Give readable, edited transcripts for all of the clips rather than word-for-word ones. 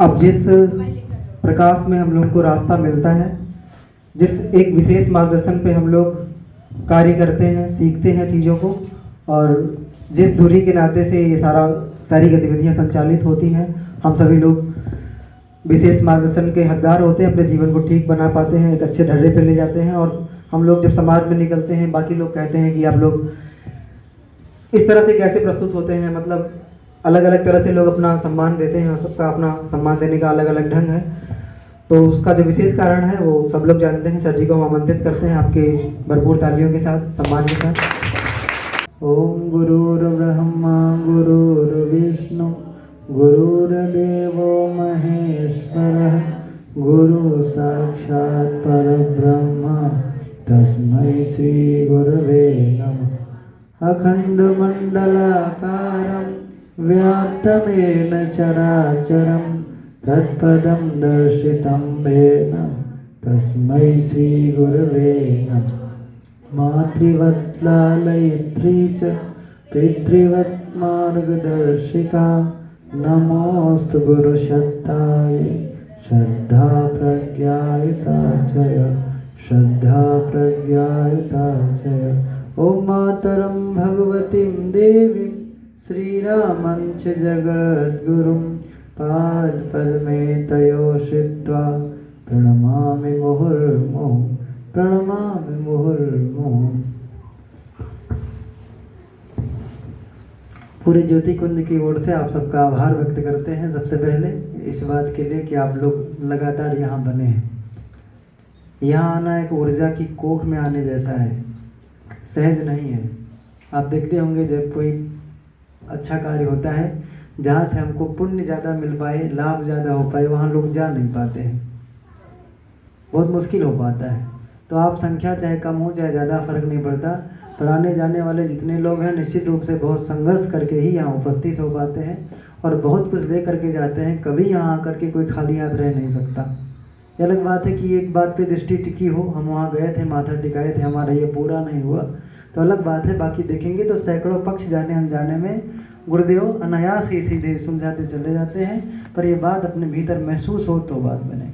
अब जिस प्रकाश में हम लोग को रास्ता मिलता है, जिस एक विशेष मार्गदर्शन पे हम लोग कार्य करते हैं, सीखते हैं चीज़ों को, और जिस दूरी के नाते से ये सारी गतिविधियां संचालित होती हैं, हम सभी लोग विशेष मार्गदर्शन के हकदार होते हैं, अपने जीवन को ठीक बना पाते हैं, एक अच्छे ढर्रे पे ले जाते हैं। और हम लोग जब समाज में निकलते हैं, बाकी लोग कहते हैं कि आप लोग इस तरह से कैसे प्रस्तुत होते हैं, मतलब अलग अलग तरह से लोग अपना सम्मान देते हैं, सबका अपना सम्मान देने का अलग अलग ढंग है। तो उसका जो विशेष कारण है वो सब लोग जानते हैं। सर जी को हम आमंत्रित करते हैं आपके भरपूर तालियों के साथ, सम्मान के साथ। ओम गुरुर्ब्रह्मा गुरुर्विष्णु गुरुर्देवो महेश्वरः गुरु साक्षात् परब्रह्म तस्मै श्री गुरवे नमः। अखण्डमण्डलाकारं व्याप्तमेन चराचरं तत्पदं दर्शितं येन तस्मै श्री गुरवे नमः। मातृवत् लालयित्री च पितृवत् मार्गदर्शिका नमोऽस्तु गुरुशक्ताय श्रद्धा प्रज्ञायुता च। ॐ मातरं भगवतीं देवीं श्रीरामं च जगद्गुरुं पादपद्मे तयोषित्वा प्रणमामि मुहुर्मुहुः। पूरे ज्योति कुंज की ओर से आप सबका आभार व्यक्त करते हैं। सबसे पहले इस बात के लिए कि आप लोग लगातार यहाँ बने हैं। यहाँ आना एक ऊर्जा की कोख में आने जैसा है, सहज नहीं है। आप देखते होंगे जब कोई अच्छा कार्य होता है, जहाँ से हमको पुण्य ज़्यादा मिल पाए, लाभ ज़्यादा हो पाए, वहाँ लोग जा नहीं पाते हैं, बहुत मुश्किल हो पाता है। तो आप संख्या चाहे कम हो चाहे ज़्यादा, फर्क नहीं पड़ता, पर आने जाने वाले जितने लोग हैं निश्चित रूप से बहुत संघर्ष करके ही यहाँ उपस्थित हो पाते हैं और बहुत कुछ ले करके जाते हैं। कभी यहाँ आकर के कोई खाली हाथ रह नहीं सकता। ये अलग बात है कि एक बात पे दृष्टि टिकी हो, हम वहाँ गए थे, माथा टिकाए थे, हमारा ये पूरा नहीं हुआ तो अलग बात है। बाकी देखेंगे तो सैकड़ों पक्ष जाने अनजाने में गुरुदेव अनायास ही सीधे सुलझाते चले जाते हैं, पर ये बात अपने भीतर महसूस हो तो बात बने।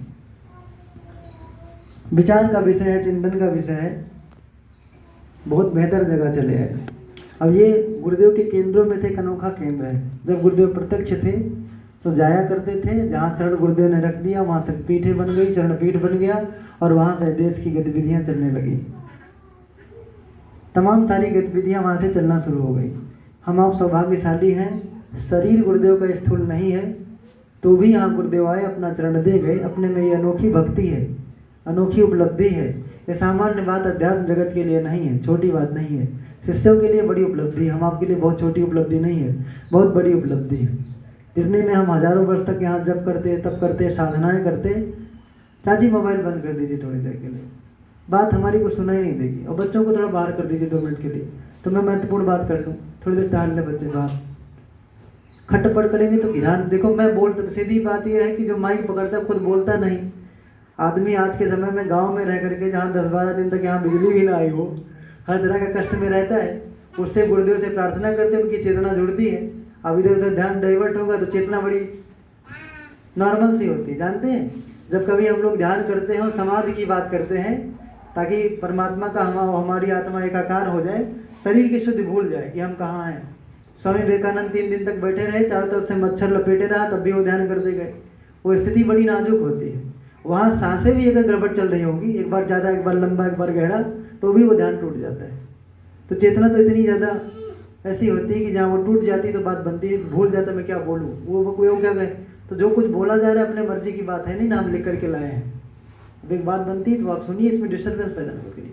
विचार का विषय है, चिंतन का विषय है, बहुत बेहतर जगह चले आए। अब ये गुरुदेव के केंद्रों में से एक अनोखा केंद्र है। जब गुरुदेव प्रत्यक्ष थे तो जाया करते थे, जहाँ चरण गुरुदेव ने रख दिया वहाँ से पीठे बन गई, चरणपीठ बन गया और वहाँ से देश की गतिविधियाँ चलने लगी। तमाम सारी गतिविधियाँ वहाँ से चलना शुरू हो गई। हम आप सौभाग्यशाली हैं, शरीर गुरुदेव का स्थूल नहीं है तो भी यहाँ गुरुदेव आए, अपना चरण दे गए। अपने में ये अनोखी भक्ति है, अनोखी उपलब्धि है। ये सामान्य बात अध्यात्म जगत के लिए नहीं है, छोटी बात नहीं है। शिष्यों के लिए बड़ी उपलब्धि, हम आपके लिए बहुत छोटी उपलब्धि नहीं है, बहुत बड़ी उपलब्धि है। जितने में हम हज़ारों वर्ष तक यहाँ जप करते, तप करते, साधनाएं करते। चाची मोबाइल बंद कर दीजिए थोड़ी देर के लिए, बात हमारी को सुनाई नहीं देगी। और बच्चों को थोड़ा बाहर कर दीजिए 2 मिनट के लिए, तो मैं महत्वपूर्ण बात कर लूँ। थोड़ी देर टहल ले बच्चे बाहर, खटपट करेंगे तो ध्यान। देखो मैं बोलता तो सीधी बात यह है कि जो माइक पकड़ता खुद बोलता नहीं। आदमी आज के समय में गांव में रह करके, जहाँ 10-12 दिन तक यहाँ बिजली भी ना आई हो, हर तरह का कष्ट में रहता है, उससे गुरुदेव से प्रार्थना करते हैं, उनकी चेतना जुड़ती है। अब इधर उधर ध्यान डाइवर्ट होगा तो चेतना बड़ी नॉर्मल सी होती है। जानते हैं जब कभी हम लोग ध्यान करते हैं और समाधि की बात करते हैं ताकि परमात्मा का हमारी आत्मा एकाकार हो जाए, शरीर की शुद्धि भूल जाए कि हम कहाँ हैं। स्वामी विवेकानंद 3 दिन तक बैठे रहे, चारों तरफ से मच्छर लपेटे रहा, तब भी वो ध्यान करते गए। वो स्थिति बड़ी नाजुक होती है। वहाँ सांसें भी अगर गड़बड़ चल रही होगी, एक बार ज़्यादा, एक बार लंबा, एक बार गहरा, तो भी वो ध्यान टूट जाता है। तो चेतना तो इतनी ज़्यादा ऐसी होती है कि जहाँ वो टूट जाती तो बात बनती है, भूल जाता मैं क्या बोलूँ, वो क्या कहे। तो जो कुछ बोला जा रहा है अपने मर्जी की बात है नहीं ना, हम लिख करके लाए हैं। अब एक बात बनती है तो आप सुनिए, इसमें डिस्टर्बेंस पैदा नहीं करिए।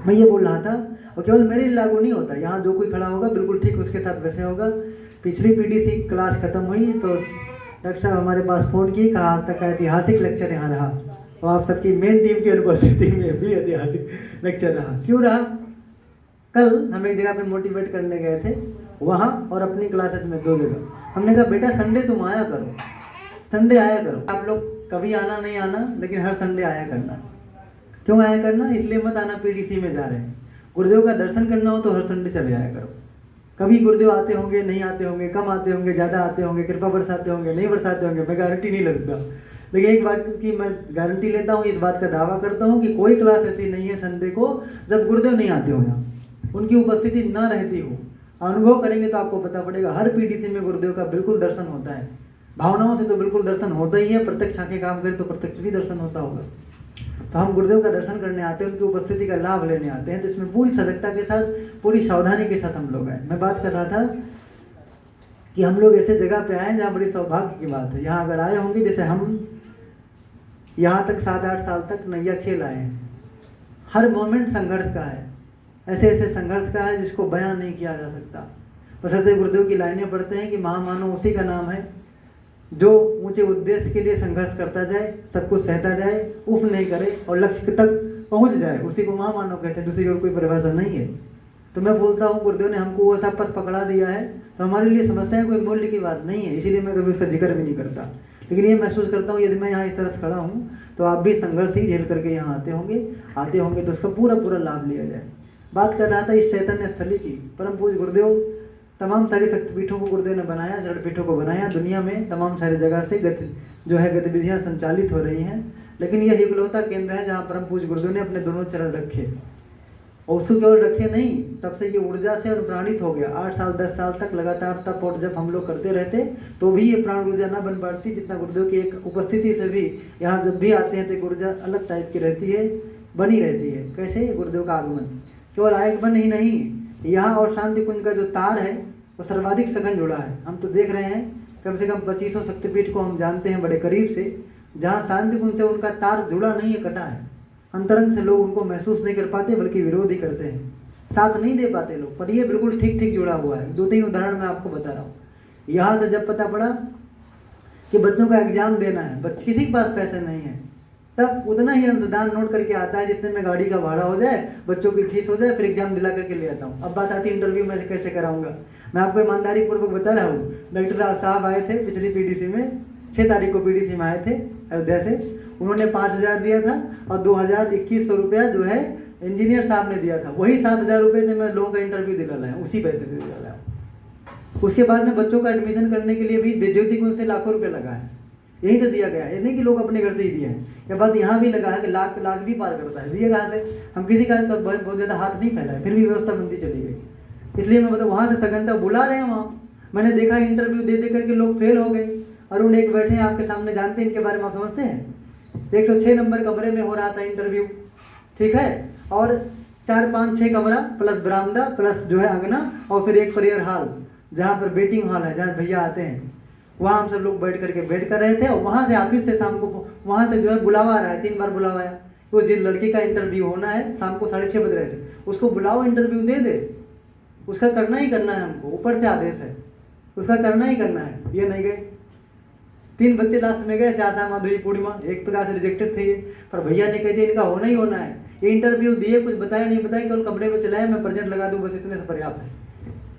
मैं ये बोल रहा था, और केवल मेरे लिए लागू नहीं होता, यहाँ जो कोई खड़ा होगा बिल्कुल ठीक उसके साथ वैसे होगा। पिछली पीडीसी क्लास खत्म हुई तो डॉक्टर साहब हमारे पास फ़ोन किए, कहा आज तक का ऐतिहासिक लेक्चर यहाँ रहा और आप सबकी मेन टीम की अनुपस्थिति में भी ऐतिहासिक लेक्चर रहा। क्यों रहा? कल हम एक जगह पे मोटिवेट करने गए थे, वहाँ और अपनी क्लासेज में 2 जगह। हमने कहा बेटा संडे तुम आया करो, संडे आया करो। आप लोग कभी आना नहीं आना, लेकिन हर संडे आया करना। क्यों आया करना? इसलिए मत आना पीडीसी में जा रहे हैं। गुरुदेव का दर्शन करना हो तो हर संडे चले आया करो। कभी गुरुदेव आते होंगे, नहीं आते होंगे, कम आते होंगे, ज़्यादा आते होंगे, कृपा बरसाते होंगे, नहीं बरसाते होंगे, मैं गारंटी नहीं लगता। लेकिन एक बात की मैं गारंटी लेता हूँ, इस बात का दावा करता हूँ कि कोई क्लास ऐसी नहीं है संडे को जब गुरुदेव नहीं आते हो, यहाँ उनकी उपस्थिति ना रहती हो। अनुभव करेंगे तो आपको पता पड़ेगा, हर पीडीसी में गुरुदेव का बिल्कुल दर्शन होता है। भावनाओं से तो बिल्कुल दर्शन होता ही है, प्रत्यक्ष आंखें काम करें तो प्रत्यक्ष भी दर्शन होता होगा। तो हम गुरुदेव का दर्शन करने आते हैं, उनकी उपस्थिति का लाभ लेने आते हैं। तो इसमें पूरी सजगता के साथ, पूरी सावधानी के साथ हम लोग आए। मैं बात कर रहा था कि हम लोग ऐसे जगह पे आए जहाँ बड़ी सौभाग्य की बात है। यहाँ अगर आए होंगे, जैसे हम यहाँ तक 7-8 साल तक नैया खेल आए हैं, हर मोमेंट संघर्ष का है, ऐसे ऐसे संघर्ष का है जिसको बयां नहीं किया जा सकता। बसंत गुरुदेव की लाइनें पढ़ते हैं कि महामानव उसी का नाम है जो ऊंचे उद्देश्य के लिए संघर्ष करता जाए, सब कुछ सहता जाए, उफ नहीं करे और लक्ष्य तक पहुंच जाए, उसी को महामानव कहते हैं। दूसरी और कोई परिभाषा नहीं है। तो मैं बोलता हूँ गुरुदेव ने हमको वो सब पथ पकड़ा दिया है, तो हमारे लिए समस्या कोई मूल्य की बात नहीं है, इसीलिए मैं कभी उसका जिक्र भी नहीं करता। लेकिन ये महसूस करता हूँ, यदि मैं यहाँ इस तरह से खड़ा हूँ तो आप भी संघर्ष ही झेल करके यहाँ आते होंगे तो उसका पूरा पूरा लाभ लिया जाए। बात कर रहा था इस चैतन्य स्थली की। परम पूज्य गुरुदेव तमाम सारी शक्तिपीठों को गुरुदेव ने बनाया, शरणपीठों को बनाया। दुनिया में तमाम सारी जगह से गतिविधियाँ संचालित हो रही हैं, लेकिन यह इकलौता केंद्र है जहाँ परम पूज्य गुरुदेव ने अपने दोनों चरण रखे। और उसको केवल रखे नहीं, तब से ये ऊर्जा से अनुप्राणित हो गया। 8 साल 10 साल तक लगातार तप और जब हम लोग करते रहते तो भी ये प्राण ऊर्जा न बन पाती जितना गुरुदेव की एक उपस्थिति से भी यहाँ जब भी आते हैं तो ऊर्जा अलग टाइप की रहती है, बनी रहती है। कैसे? गुरुदेव का आगमन केवल आगमन ही नहीं, यहाँ और शांति कुंज का जो तार है वो सर्वाधिक सघन जुड़ा है। हम तो देख रहे हैं कम से कम 2500 शक्तिपीठ को हम जानते हैं बड़े करीब से, जहाँ शांति कुंज से उनका तार जुड़ा नहीं है, कटा है। अंतरंग से लोग उनको महसूस नहीं कर पाते, बल्कि विरोध ही करते हैं, साथ नहीं दे पाते लोग, पर ये बिल्कुल ठीक ठीक जुड़ा हुआ है। 2-3 उदाहरण मैं आपको बता रहा हूँ। यहाँ से जब पता पड़ा कि बच्चों का एग्जाम देना है, किसी के पास पैसे नहीं है, तब उतना ही अंशदान नोट करके आता है जितने में गाड़ी का भाड़ा हो जाए, बच्चों की फीस हो जाए, फिर एग्जाम दिला करके ले आता हूँ। अब बात आती है इंटरव्यू में कैसे कराऊंगा। मैं आपको ईमानदारी पूर्वक बता रहा हूँ। डॉक्टर साहब आए थे पिछली पीडीसी में, 6 तारीख को पीडीसी में आए थे अयोध्या से। उन्होंने 5000 दिया था और 2100 रुपया जो है इंजीनियर साहब ने दिया था। वही 7000 रुपये से मैं लोगों का इंटरव्यू दिला लाया, उसी पैसे से दिला लाया। उसके बाद में बच्चों का एडमिशन करने के लिए भी ज्योति कुंज से लाखों रुपये लगा है, यही तो दिया गया है। ये नहीं कि लोग अपने घर से ही दिए हैं। यह बात यहाँ भी लगा है कि लाख भी पार करता है। दिए कहाँ से? हम किसी का बहुत ज़्यादा हाथ नहीं फैलाए, फिर भी व्यवस्था बनती चली गई। इसलिए मैं बताऊँ, वहाँ से सघनता बुला रहे हैं। वहाँ मैंने देखा इंटरव्यू दे करके लोग फेल हो गए। अरुण एक बैठे हैं आपके सामने, जानते हैं इनके बारे में, आप समझते हैं? 106 नंबर कमरे में हो रहा था इंटरव्यू, ठीक है, और 4-5-6 कमरा प्लस बरामदा प्लस जो है अंगना और फिर एक प्रेयर हॉल जहाँ पर वेटिंग हॉल है, जहाँ भैया आते हैं। वहाँ हम सब लोग बैठ कर रहे थे और वहाँ से ऑफिस से शाम को वहाँ से जो है बुलावा आ रहा है, 3 बार बुलावा आया। वो जिस लड़की का इंटरव्यू होना है शाम को 6:30 बज रहे थे, उसको बुलाओ, इंटरव्यू दे दे, उसका करना ही करना है हमको, ऊपर से आदेश है, उसका करना ही करना है। ये नहीं गए। 3 बच्चे लास्ट में गए, आशा माधुरी पूर्णिमा, एक प्रकार से रिजेक्टेड थे ये, पर भैया ने कह दिया इनका होना ही होना है। ये इंटरव्यू दिए, कुछ बताया नहीं बताया, केवल कमरे में चलाए, मैं प्रेजेंट लगा दूँ बस, इतने से पर्याप्त है।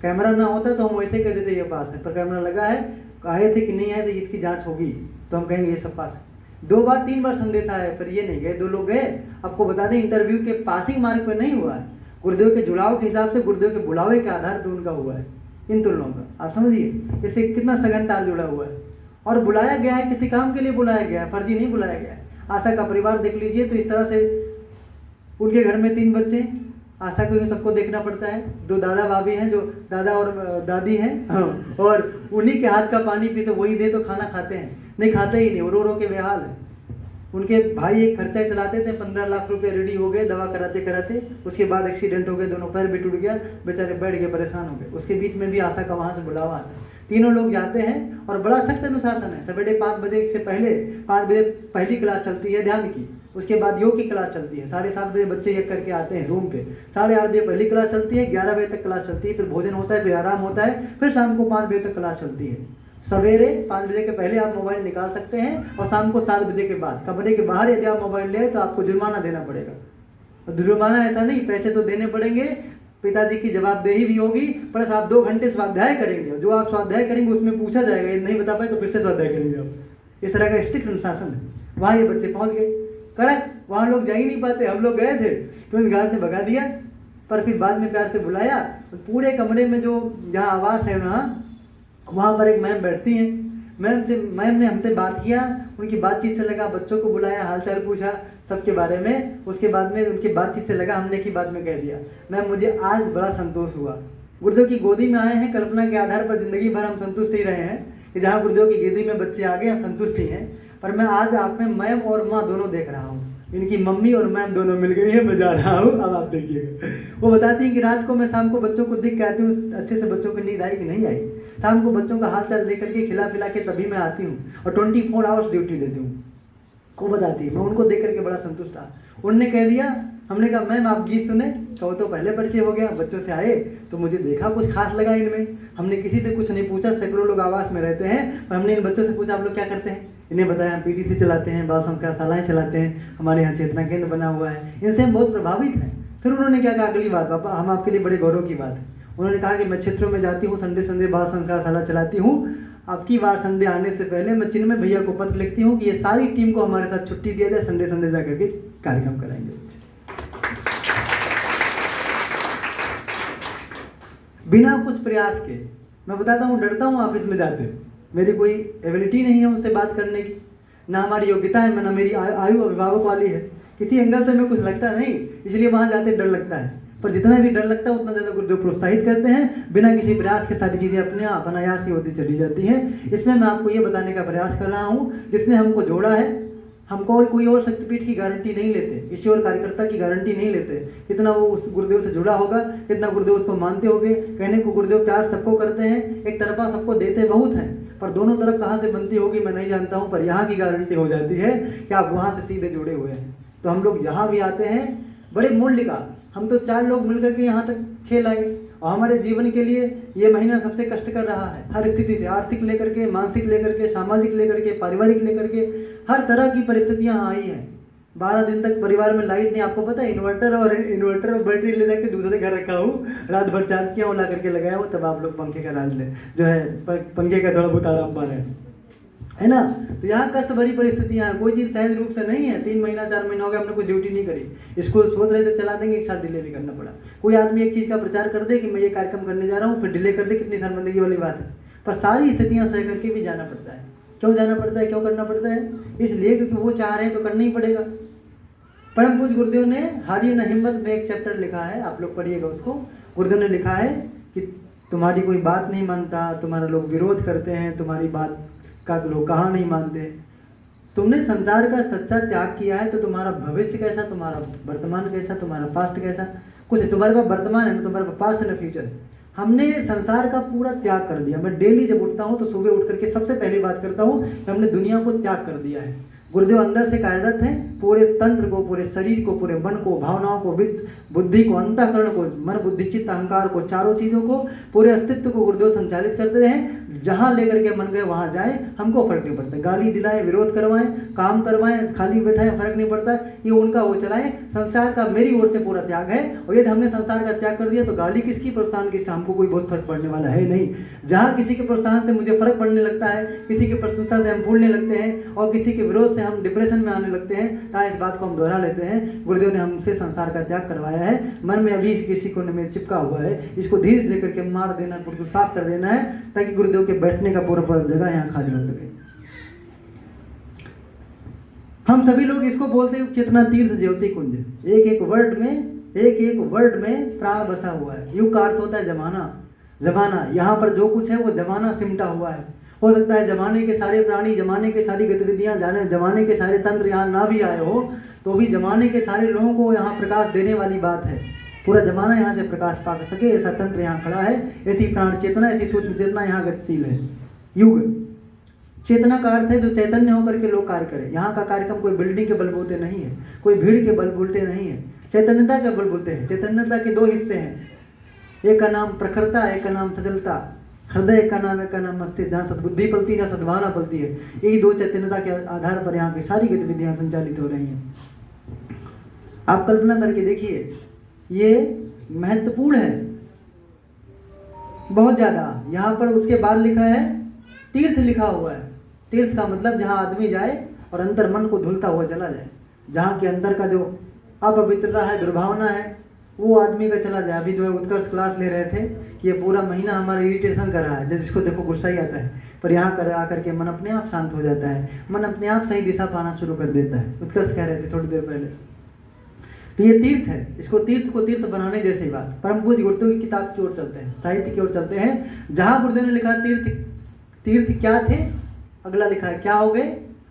कैमरा ना होता तो हम वैसे कह देते ये पास है, पर कैमरा लगा है, आए थे कि नहीं आए थे इसकी जांच होगी तो हम कहेंगे ये सब पास है। 2 बार 3 बार संदेश आया, पर ये नहीं गए। 2 लोग गए। आपको बता दें इंटरव्यू के पासिंग मार्क पे नहीं हुआ है, गुरुदेव के जुड़ाव के हिसाब से, गुरुदेव के बुलावे के आधार पर उनका हुआ है इन तुलनाओं का। आप समझिए इससे कितना सघन तार जुड़ा हुआ है। और बुलाया गया है, किसी काम के लिए बुलाया गया है, फर्जी नहीं बुलाया गया है। आशा का परिवार देख लीजिए, तो इस तरह से उनके घर में 3 बच्चे, आशा को सबको देखना पड़ता है। 2 दादा भाभी हैं, जो दादा और दादी हैं, और उन्हीं के हाथ का पानी पीते, वही दे तो खाना खाते हैं, नहीं खाते ही नहीं, वो रो के बेहाल है। उनके भाई एक खर्चा चलाते थे, 15 लाख रुपए रेडी हो गए दवा कराते कराते, उसके बाद एक्सीडेंट हो गया, दोनों पैर भी टूट गया, बेचारे बैठ गए, परेशान हो गए। उसके बीच में भी आशा का वहाँ से बुलावा आता है। तीनों लोग जाते हैं और बड़ा सख्त अनुशासन है। सवेरे 5 बजे से पहले 5 बजे पहली क्लास चलती है ध्यान की, उसके बाद योग की क्लास चलती है, 7:30 बजे बच्चे एक करके आते हैं रूम पे, 8:30 बजे पहली क्लास चलती है, 11 बजे तक क्लास चलती है, फिर भोजन होता है, फिर आराम होता है, फिर शाम को 5 बजे तक क्लास चलती है। सवेरे 5 बजे के पहले आप मोबाइल निकाल सकते हैं और शाम को 7 बजे के बाद कमरे के बाहर यदि आप मोबाइल ले तो आपको जुर्माना देना पड़ेगा। और जुर्माना ऐसा नहीं, पैसे तो देने पड़ेंगे, पिताजी की जवाबदेही भी होगी, प्लस आप 2 घंटे स्वाध्याय करेंगे। जो आप स्वाध्याय करेंगे उसमें पूछा जाएगा, ये नहीं बता पाए तो फिर से स्वाध्याय करेंगे आप। इस तरह का स्ट्रिक्ट अनुशासन है। वहाँ ये बच्चे पहुँच गए कड़क, वहाँ लोग जा ही नहीं पाते। हम लोग गए थे तो इन गार्ड ने भगा दिया, पर फिर बाद में प्यार से बुलाया। तो पूरे कमरे में जो जहाँ आवाज़ है ना, वहाँ पर एक मैम बैठती हैं। मैम ने हमसे बात किया, उनकी बातचीत से लगा, बच्चों को बुलाया, हालचाल पूछा सबके बारे में। उसके बाद में उनकी बातचीत से लगा, हमने की बात में कह दिया। मैम मुझे आज बड़ा संतोष हुआ, गुरुदेव की गोदी में आए हैं, कल्पना के आधार पर ज़िंदगी भर हम संतुष्ट ही रहे हैं कि जहाँ गुरुदेव की गोदी में बच्चे आ गए हम संतुष्ट ही हैं। पर मैं आज आप में मैम और माँ दोनों देख रहा हूँ, इनकी मम्मी और मैम दोनों मिल गई है, मैं जा रहा हूँ, अब आप देखिएगा। वो बताती हैं कि रात को मैं शाम को बच्चों को देख के आती हूँ, अच्छे से बच्चों की नींद आई कि नहीं आई। शाम को बच्चों का हाल चाल लेकर के खिला पिला के तभी मैं आती हूँ और 24 आवर्स ड्यूटी देती हूँ। वो बताती है, मैं उनको देख करके बड़ा संतुष्ट रहा। उनने कह दिया, हमने कहा मैम आप गीत सुने, तो वो तो पहले परिचय हो गया, बच्चों से आए तो मुझे देखा कुछ खास लगा इनमें। हमने किसी से कुछ नहीं पूछा, सैकड़ों लोग आवास में रहते हैं, पर हमने इन बच्चों से पूछा आप लोग क्या करते हैं। इन्हें बताया हम पीटीसी चलाते हैं, बाल संस्कार शालाएँ चलाते हैं, हमारे यहाँ चेतना केंद्र बना हुआ है। इनसे हम बहुत प्रभावित हैं। फिर उन्होंने क्या कहा, अगली बात पापा हम आपके लिए बड़े गौरव की बात है। उन्होंने कहा कि मैं क्षेत्रों में जाती हूँ, संडे बाल संस्कार शाला चलाती हूँ। आपकी बार संडे आने से पहले मैं चिन्मय भैया को पत्र लिखती हूँ कि ये सारी टीम को हमारे साथ छुट्टी दिया जाए, संडे जा करके कार्यक्रम कराएंगे। बिना कुछ प्रयास के, मैं बताता हूँ, डरता हूँ ऑफिस में जाते, मेरी कोई एबिलिटी नहीं है उनसे बात करने की, ना हमारी योग्यता है, ना मेरी आयु अभिभावक वाली है, किसी एंगल से मैं कुछ लगता नहीं, इसलिए वहाँ जाते डर लगता है। पर जितना भी डर लगता है उतना ज़्यादा गुरुदेव प्रोत्साहित करते हैं, बिना किसी प्रयास के सारी चीज़ें अपने आप अनायास ही होती चली जाती हैं। इसमें मैं आपको ये बताने का प्रयास कर रहा हूँ, जिसने हमको जोड़ा है, हमको और कोई और शक्तिपीठ की गारंटी नहीं लेते, किसी और कार्यकर्ता की गारंटी नहीं लेते, कितना वो उस गुरुदेव से जुड़ा होगा, कितना गुरुदेव उसको मानते होंगे। कहने को गुरुदेव प्यार सबको करते हैं, एक तरफा सबको देते बहुत हैं, पर दोनों तरफ कहाँ से बनती होगी मैं नहीं जानता हूँ, पर यहाँ की गारंटी हो जाती है कि आप वहाँ से सीधे जुड़े हुए हैं। तो हम लोग जहाँ भी आते हैं बड़े मूल्य का, हम तो 4 लोग मिलकर के यहाँ तक खेल आए, और हमारे जीवन के लिए ये महीना सबसे कष्टकर रहा है, हर स्थिति से, आर्थिक लेकर के, मानसिक लेकर के, सामाजिक लेकर के, पारिवारिक लेकर के, हर तरह की परिस्थितियाँ आई हैं। 12 दिन तक परिवार में लाइट नहीं, आपको पता है, इन्वर्टर और बैटरी ले जाके दूसरे घर रखा हूँ, रात भर चार्ज किया हूँ, ला करके लगाया हूँ, तब आप लोग पंखे का राज ले जो है पंखे का थोड़ा बहुत आराम पा रहे हैं, है ना। तो यहाँ कष्ट भरी परिस्थितियाँ हैं, कोई चीज़ सहज रूप से नहीं है। 3 महीना 4 महीना हो गया हमने कोई ड्यूटी नहीं करी, स्कूल सोच रहे थे चला देंगे, एक साथ डिले भी करना पड़ा। कोई आदमी एक चीज़ का प्रचार कर दे कि मैं ये कार्यक्रम करने जा रहा हूँ, फिर डिले कर दे, कितनी शर्मिंदगी वाली बात है। पर सारी स्थितियाँ सह करके भी जाना पड़ता है। क्यों जाना पड़ता है, क्यों करना पड़ता है? इसलिए क्योंकि वो चाह रहे हैं तो करना ही पड़ेगा। परम पूज्य गुरुदेव ने हारिए न हिम्मत में एक चैप्टर लिखा है, आप लोग पढ़िएगा उसको। गुरुदेव ने लिखा है कि तुम्हारी कोई बात नहीं मानता, तुम्हारा लोग विरोध करते हैं, तुम्हारी बात का लोग कहाँ नहीं मानते। तुमने संसार का सच्चा त्याग किया है तो तुम्हारा भविष्य कैसा, तुम्हारा वर्तमान कैसा, तुम्हारा पास्ट कैसा, कुछ तुम्हारे पास वर्तमान है ना, तुम्हारे पास पास्ट है, फ्यूचर। हमने संसार का पूरा त्याग कर दिया। मैं डेली जब उठता हूँ तो सुबह उठ करके सबसे पहली बात करता हूँ कि हमने दुनिया को त्याग कर दिया है। गुरुदेव अंदर से कार्यरत हैं, पूरे तंत्र को, पूरे शरीर को, पूरे मन को, भावनाओं को, बुद्धि को, अंतःकरण को, मन बुद्धि चित्त अहंकार को, चारों चीज़ों को, पूरे अस्तित्व को गुरुदेव संचालित करते रहें। जहाँ लेकर के मन गए वहाँ जाए, हमको फर्क नहीं पड़ता। गाली दिलाएं, विरोध करवाएं, काम करवाएं, खाली बैठाएं, फर्क नहीं पड़ता। ये उनका वो चलाएं। संसार का मेरी ओर से पूरा त्याग है, और यदि हमने संसार का त्याग कर दिया तो गाली किसकी, प्रोत्साहन किसका, हमको कोई बहुत फर्क पड़ने वाला है नहीं। जहाँ किसी के प्रोत्साहन से मुझे फर्क पड़ने लगता है, किसी के प्रशंसा से हम भूलने लगते हैं, और किसी के विरोध से हम डिप्रेशन में आने लगते हैं, तो इस बात को हम दोहरा लेते हैं, गुरुदेव ने हमसे संसार का त्याग करवाया है। मन में अभी किसी कोने में चिपका हुआ है, इसको धीरे धीरे करके मार देना, बिल्कुल साफ कर देना है, ताकि गुरुदेव के बैठने का पूरा जगह यहाँ खाली हो सके। हम सभी लोग इसको बोलते हैं चेतना तीर्थ ज्योति कुंज। एक एक वर्ड में प्राण बसा हुआ है। युग का अर्थ होता है जमाना। यहाँ पर जो कुछ है वो जमाना सिमटा हुआ है। हो सकता है जमाने के सारे प्राणी, जमाने के सारी गतिविधियाँ, जमाने के सारे तंत्र यहाँ ना भी आए हो, तो भी जमाने के सारे लोगों को यहाँ प्रकाश देने वाली बात है। पूरा जमाना यहाँ से प्रकाश पा सके, ऐसा तंत्र यहाँ खड़ा है, ऐसी प्राण चेतना, ऐसी सूक्ष्म चेतना यहाँ गतिशील है। युग चेतना का अर्थ है जो चैतन्य होकर के लोग कार्य करें। यहाँ का कार्यक्रम कोई बिल्डिंग के बलबूते नहीं है, कोई भीड़ के बलबूते नहीं है, चैतन्यता के बलबूते हैं। चैतन्यता के 2 हिस्से हैं, एक का नाम प्रखरता, एक का नाम सजलता। हृदय का नाम, एक का नाम मस्तिष्क, जहाँ सद्बुद्धि पलती है, जहाँ सद्भावना पलती है। यही 2 चैतन्यता के आधार पर यहाँ की सारी गतिविधियाँ संचालित हो रही हैं। आप कल्पना करके देखिए, ये महत्वपूर्ण है बहुत ज़्यादा। यहाँ पर उसके बाद लिखा है तीर्थ लिखा हुआ है। तीर्थ का मतलब जहाँ आदमी जाए और अंतर मन को धुलता हुआ चला जाए, जहाँ के अंदर का जो अपवित्रता है, दुर्भावना है, वो आदमी का चला जाए। अभी जो है उत्कर्ष क्लास ले रहे थे कि ये पूरा महीना हमारा इरिटेशन कर रहा है, जिसको देखो गुस्सा ही आता है, पर यहाँ कर आकर के मन अपने आप शांत हो जाता है, मन अपने आप सही दिशा पाना शुरू कर देता है। उत्कर्ष कह रहे थे थोड़ी देर पहले। तो ये तीर्थ है, इसको तीर्थ को तीर्थ बनाने जैसी बात। परम पूज्य गुरुदेव की किताब की ओर चलते हैं, साहित्य की ओर चलते हैं, जहाँ गुरुदेव ने लिखा तीर्थ, तीर्थ क्या थे, अगला लिखा है क्या हो गए,